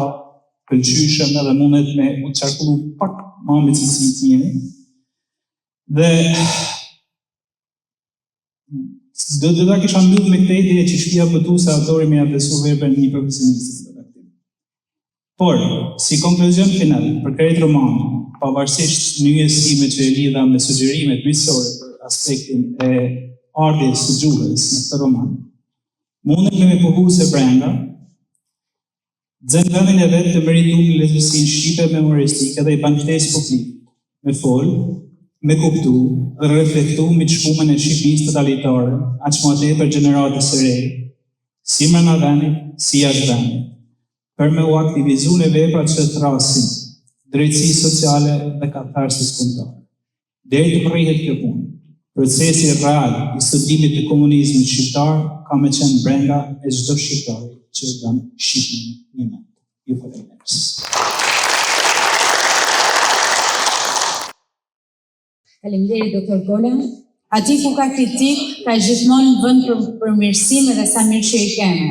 pëlqyeshëm edhe mundet me u qarkullu pak më me cilësi të njëri. Dhe do ta kisha mbyllur me këtë ide që shpia pëtu se autori më adresu veprën një profesionist. Por, si konkluzion final për këtë roman, pavarësisht nyjes time që e lidha me sugjerimet kryesore për aspektin e ardhjes së gjuhës në këtë roman, mundet me pohu se brenda dzën vendin e vetë të merituar në lehtësinë shqipe memoristike dhe i ban ftesë publike, me fol, me kuptu dhe reflektu mbi shkumën e Shqipërisë totalitare, aq më tepër gjeneratës së re, si brenda vendit, si jashtë vendit, për me u aktivizu në veprat që të rasin, drejtësi sociale dhe katarsis kombëtare. Deri të përrihet kjo punë, procesi real i studimit të komunizmit shqiptar ka me qenë brenda e çdo shqiptari që e dhan Shqipërinë një mend. Ju falenderoj. Faleminderit doktor Gola. Ati ku ka kritik, ka gjithmonë vend për përmirësim dhe sa mirë që i kemi.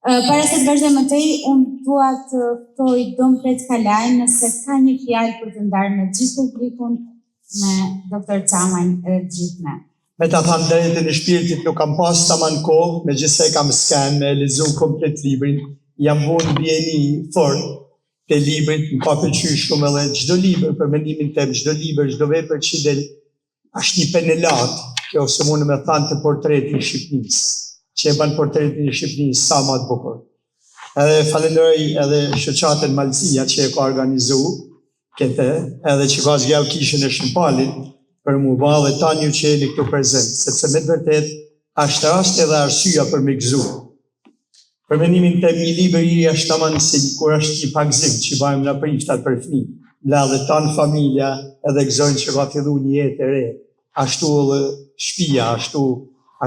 Para se të vazhdoj më tej, unë dua të ftoj Domflet Kalaj nëse ka një fjalë për të ndarë me gjithë publikun, me doktor Camajn edhe të gjithë ne. Me ta thamë drejtën e shpirtit, nuk kam pas tamam kohë, megjithëse kam sken me lexu komplet librin, jam vënë bijeni fort te librit, më ka pëlqyer shumë edhe çdo libër për mendimin tim, çdo libër, çdo vepër që del është një penelat, kjo se mund me thënë të portretit i Shqipërisë, që e ban portretin e Shqipërisë sa më të bukur. Edhe falenderoj edhe shoqatën Malësia që e ka organizu këtë, edhe që ka zgjau kishën e Shqipalit për mu ba dhe ta një që jeni këtu prezent, sepse me të vërtet është rast edhe arsyeja për me gëzu. Për mendimin të një libër i është tamam si kur është një pagzim që bajmë në priftat për fëmijë, la dhe tanë familja edhe gëzojnë që ka fillu një jetë e re, ashtu edhe shtëpia,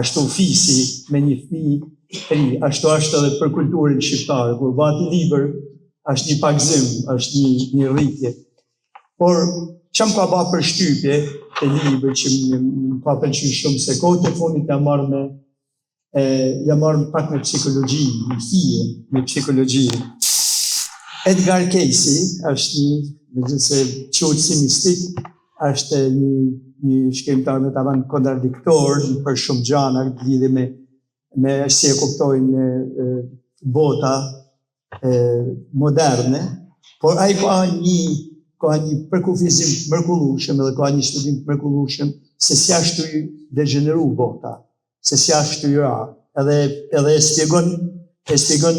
ashtu fisi me një fëmijë të ri, ashtu është edhe për kulturën shqiptare, kur bati libër është një pagzim, është një rritje. Por që më ka ba për shtypje të libër që më ka pëlqyer shumë se kohët e fundit jam marrë pak me psikologji, me fije, me psikologji. Edgar Cayce është megjithëse quhet si mistik, është një shkrimtar me tavan kontradiktor për shumë gjëra lidhje me si e kuptojnë bota moderne, por ai ka një përkufizim mrekullueshëm edhe ka një studim mrekullueshëm se si është të degeneru bota, se si është të ra, edhe e shpjegon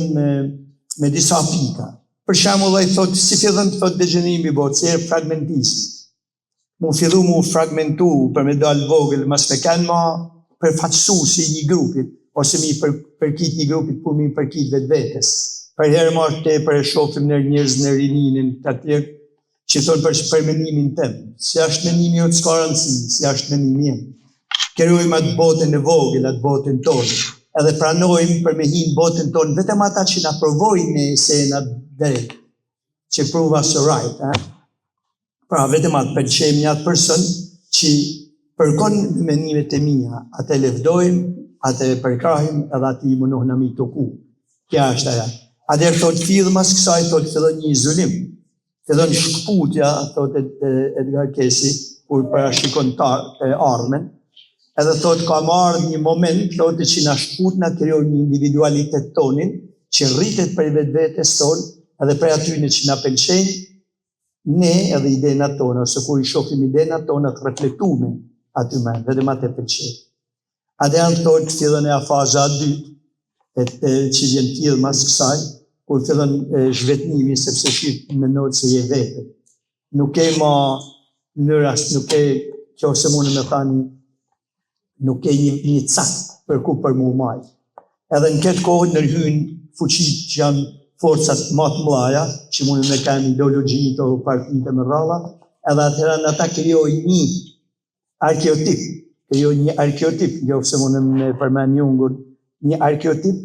me disa pika. Për shembull, ai thotë si fillon të thotë degenerimi i botës, si fragmentismi. Mu fillu mu fragmentu për me dalë vogël, mas me kanë ma përfaqësuesi i një grupit, ose mi përkit një grupit, por mi përkit vetvetes. Për herë më tepër e shohim në njerëz në rininin të tjerë që thonë për mendimin tim. Si është mendimi jot s'ka rëndësi, si është mendimi im. Krijojmë atë botën e vogël, atë botën tonë. Edhe pranojmë për me hinë botën tonë vetëm ata që na provojnë ne se na drejt, që prove us right, Pra vetëm atë pëlqejmë një atë person që përkon mendimet e mia, atë lëvdojmë, atë përkrahim edhe atë i munoh në mi toku. Kja është aja. Atëherë thot filmas kësaj thot fillon një izolim. Fillon shkputja, thot Edgar Cayce, kur parashikon ardhmen. Edhe thot ka marrë një moment, thot që na shkput na krijon një individualitet tonin, që rritet për vetvetes tonë, edhe për atyre që na pëlqejnë, ne edhe idena tona, ose kur i shohim idena tona të reflektume aty me, vetëm atë e pëlqejnë. Ade janë thot fillon e faza e dytë, që vjen filmas kësaj, kur fillon zhvetnimi, sepse shqip mendoj se je vetë. Nuk e ma mënyras, nuk e kjo se mundë me thani, nuk e një cakt për ku për mu majtë. Edhe në këtë kohë nërhyn fuqit që janë forcat më të mëdha, që mundë me kanë ideologji të partitë me rralla, edhe atëherë në ata krijojnë një arkeotip, jo se mundë me përmen Jungun, një arkeotip,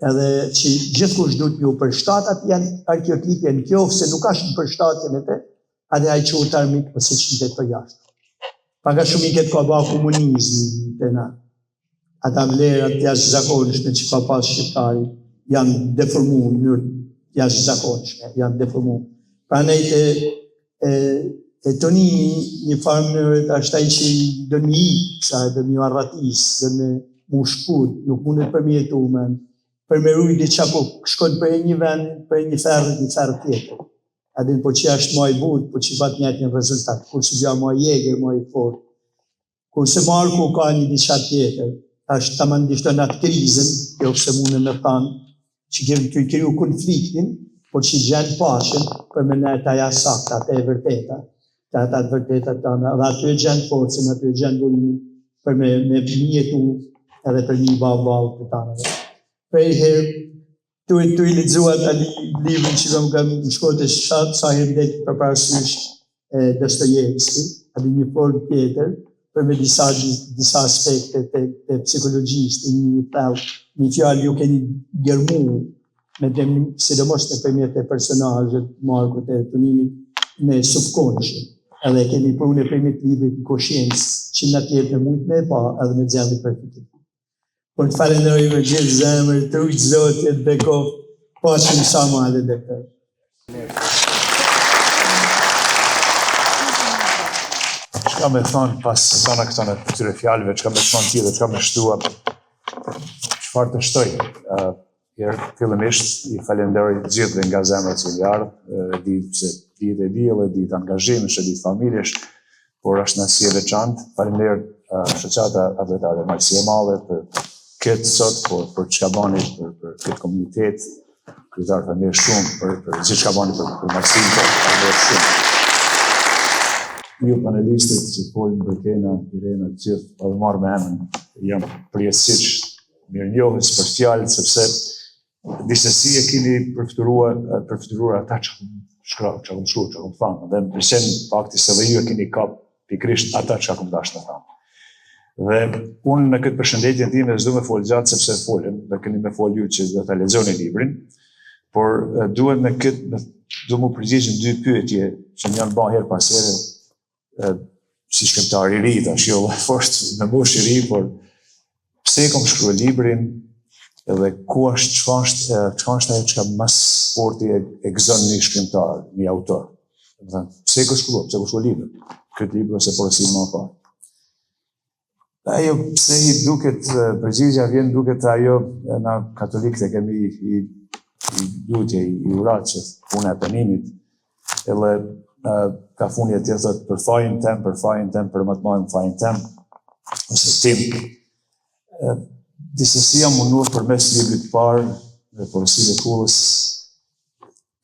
edhe që gjithkush duhet ju përshtatat janë arkeotipje në kjo, se nuk ashtë në përshtatjen e te, adhe a i quhet armik ose qytet për jashtë. Paka shumë i këtë ka ba komunizmi të na. Ata vlerat jashtë zakonshme që ka pas shqiptari janë deformu në njërë jashtë zakonshme, janë deformu. Pra nejtë e toni një farë mënyrët ashtë taj që do një i, do një arratis, do një mu shkut, nuk mundet përmjetu men, për me rujdi qa po shkon për një vend, për një ferë tjetër. Adin po që ashtë ma i but, po që bat njët një rezultat, kur që bja ma i eger, ma i fort. Kur se marë ku ka një diqa tjetër, ashtë ta mandishton atë krizën, jo se mune me thanë, që kemi të i kriju konfliktin, por që gjenë pashen, për me nejtë aja sakta, atë e vërteta, atë vërteta të anë, dhe aty e gjenë forcën, aty e gjenë durimin, për me mjetu edhe për një balë të tanëve. Prej herë, tu i lexuat ali librin që kam shkruar të shatë, sa herë det për parasysh Dostojevski, ali një formë tjetër, për me disa aspekte të psikologjisë, një fjalë ju keni gërmu, sidomos në përmjet e personazhet, Markut e Tonimit, në subkonshë, edhe keni prunë e përmjet librit në koshiencë, që në tjetë në mujtë me pa, edhe me gjendit përfitim. Por të falenderoj me gjithë zemër, të ujtë Zotit dhe kohë, pashim sa madhe dhe këtë. Qka me thonë pas sana këtone këtyre fjallëve, qka me thonë tjede, qka me shtua, qëfar të shtoj. Fillimisht i falenderoj gjithë dhe nga zemër që i ardhë, di se di dhe di edhe di të angazhimesh, di të familjesh, por është nësi e veçantë. Falenderoj shoqata atletare Marsi e Madhe për këtë sot, për çka bani për këtë komunitet, kryetar falenderoj shumë për gjithë çka bani për Marsin, falenderoj shumë. Ju panelistët që folin për Kena, Irena, gjithë, edhe marrë me emën, jam përjetësisht mirënjohës për fjalët, sepse disesi e keni përfituar ata që kom shkruar, që kom thamë, dhe më përsen fakti se dhe ju e keni kap pikrisht ata që kom dashtë në thamë. Dhe unë në këtë përshëndetjen time s'du me folë gjatë sepse folëm, dhe keni me folë ju që do të lexoni librin, por duhet me këtë, du mu përgjigjën dy pyetje që më janë ba herë pas here, si shkrimtar i ri, tash jo fort në moshë i ri, por pse kom shkruar librin, edhe ku është çka është ajo që mas forti e gëzon një shkrimtar, një autor. Pse ko shkruar librin? Këtë libër ose porosi më parë. Ajo pse i duket përgjigja vjen duket ajo na katolikët e kemi i lutje, i urat që puna e penimit, edhe ka funja tjetër thot për fajin tem, për më të marrën fajin tem, ose tim. Disesi jam munduar përmes librit parë dhe porosive kullës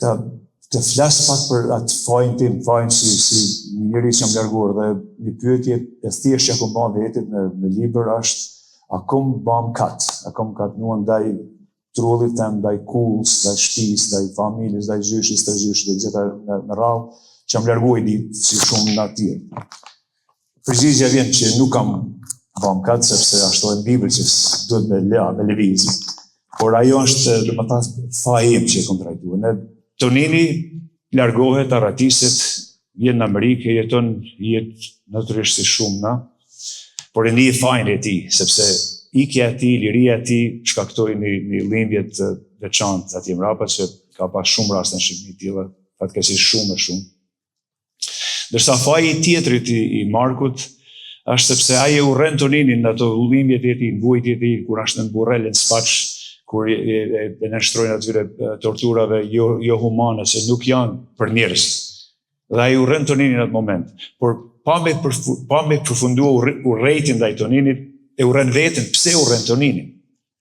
të flas pak për atë fajin tim, fajin si një njeri që jam larguar, dhe një pyetje e thjeshtë që kom bën vetit në libër është akum bam kat nuan ndaj trullit tem, ndaj kullës, ndaj shtëpisë, ndaj familjes, ndaj zyshit, të zyshit dhe gjitha në radhë, që më largoj di si shumë në tjerë. Përgjigjja vjen që nuk kam bam kat, sepse ashtu e në Bibël që duhet me lëviz. Por ajo është, dhe më thasë, faji im që e kom trajtuar. Në Tonini largohet, arratiset, vjen në Amerikë, jeton jetë natyrisht si shumë na, por e një fajnë e ti, sepse ikja e ti, liria e ti, shkaktoi një limbje të veçantë atje mrapa, që ka pas shumë raste në Shqipëri tilla, fatkeqësisht shumë e shumë. Ndërsa faji tjetrit i Markut është sepse ai e urren Toninin në ato limbjet e tij, vujtjet e tij, kur është në burrel në Spaç, kur e nënshtrojnë atyre torturave jo humane, se nuk janë për njerëz. Dhe ai urren Toninin në atë moment. Por pa me përfundua urrejtjen ndaj Toninit, e urren veten. Pse urren Toninin?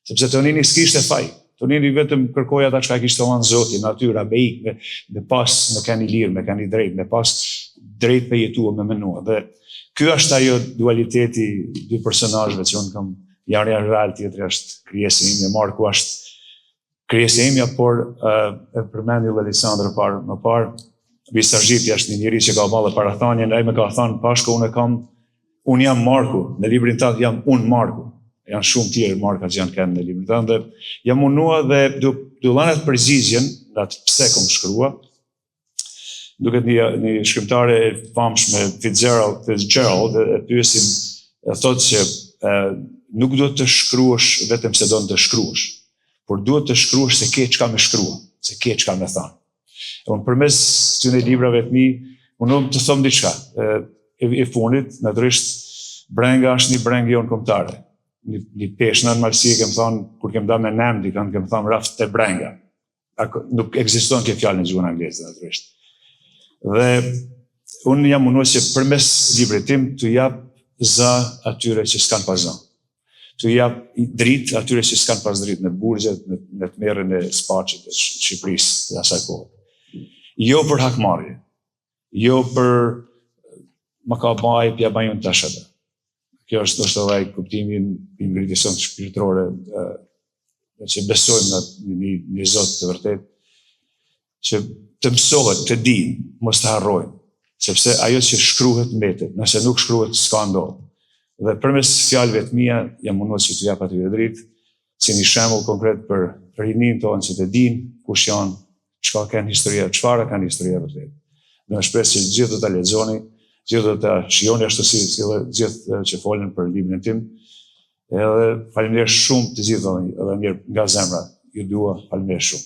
Sepse Tonini s'kishte faj. Tonini vetëm kërkoi ata çka kishte dhënë Zoti, natyra, me ikë, me pas, me kanë lirë, me kanë drejt, me pas drejt me jetua, me menua. Dhe ky është ajo dualiteti dy personazheve që unë kam, janë real, tjetri është krijesa ime, Marku është krijesa ime, por e përmendi Elisandër më parë, Visargjipi është një njeri që ka ballë parathanjen, ai më ka thënë, Pashko, unë jam Marku, në librin tënd jam unë Marku. Janë shumë tjerë Marka që janë kënë në librin tënd, dhe jam unua dhe du lanet përgjigjen, atë pse kom shkrua, duket një shkrimtare e famshme, Fitzgerald, e pyesin, e thotë që nuk duhet të shkruash vetëm se do të shkruash, por duhet të shkruash se ke çka me shkrua, se ke çka me thënë. Unë përmes këtyre librave të mi, unë të thom diçka. E fundit, natyrisht, brenga është një brengë jonë kombëtare. Një peshë në malësi, kem thonë, kur kem da me nemdi, kem thonë raft të brenga. Nuk ekziston kjo fjalë në gjuhën angleze, natyrisht. Dhe unë jam munduar që përmes librit tim të jap zë atyre që s'kan pas zë. Të jap dritë atyre që s'kan pas dritë në burgjet, në të merren e Spaçit, të Shqipërisë, dhe asaj kohë. Jo për hakmarrje, jo për më ka baj, pja bajon tash atë. Kjo është edhe ai kuptimi i ngritjes sonë shpirtërore, që besojmë në një Zot të vërtet, që të mësohet, të dinë, mos të harrojnë, sepse ajo që shkruhet mbetet, nëse nuk shkruhet s'ka ndodhur. Dhe përmes fjalëve të mia jam munduar që t'u jap atyre dritë, si një shembull konkret për rinin tonë që të dinë kush janë, çfarë kanë historia vërtet. Në shpresë që gjithë do ta lexoni, gjithë do ta shijoni ashtu si gjithë që folën për librin tim. Edhe faleminderit shumë të gjithëve, edhe mirë nga zemra. Ju dua, faleminderit shumë.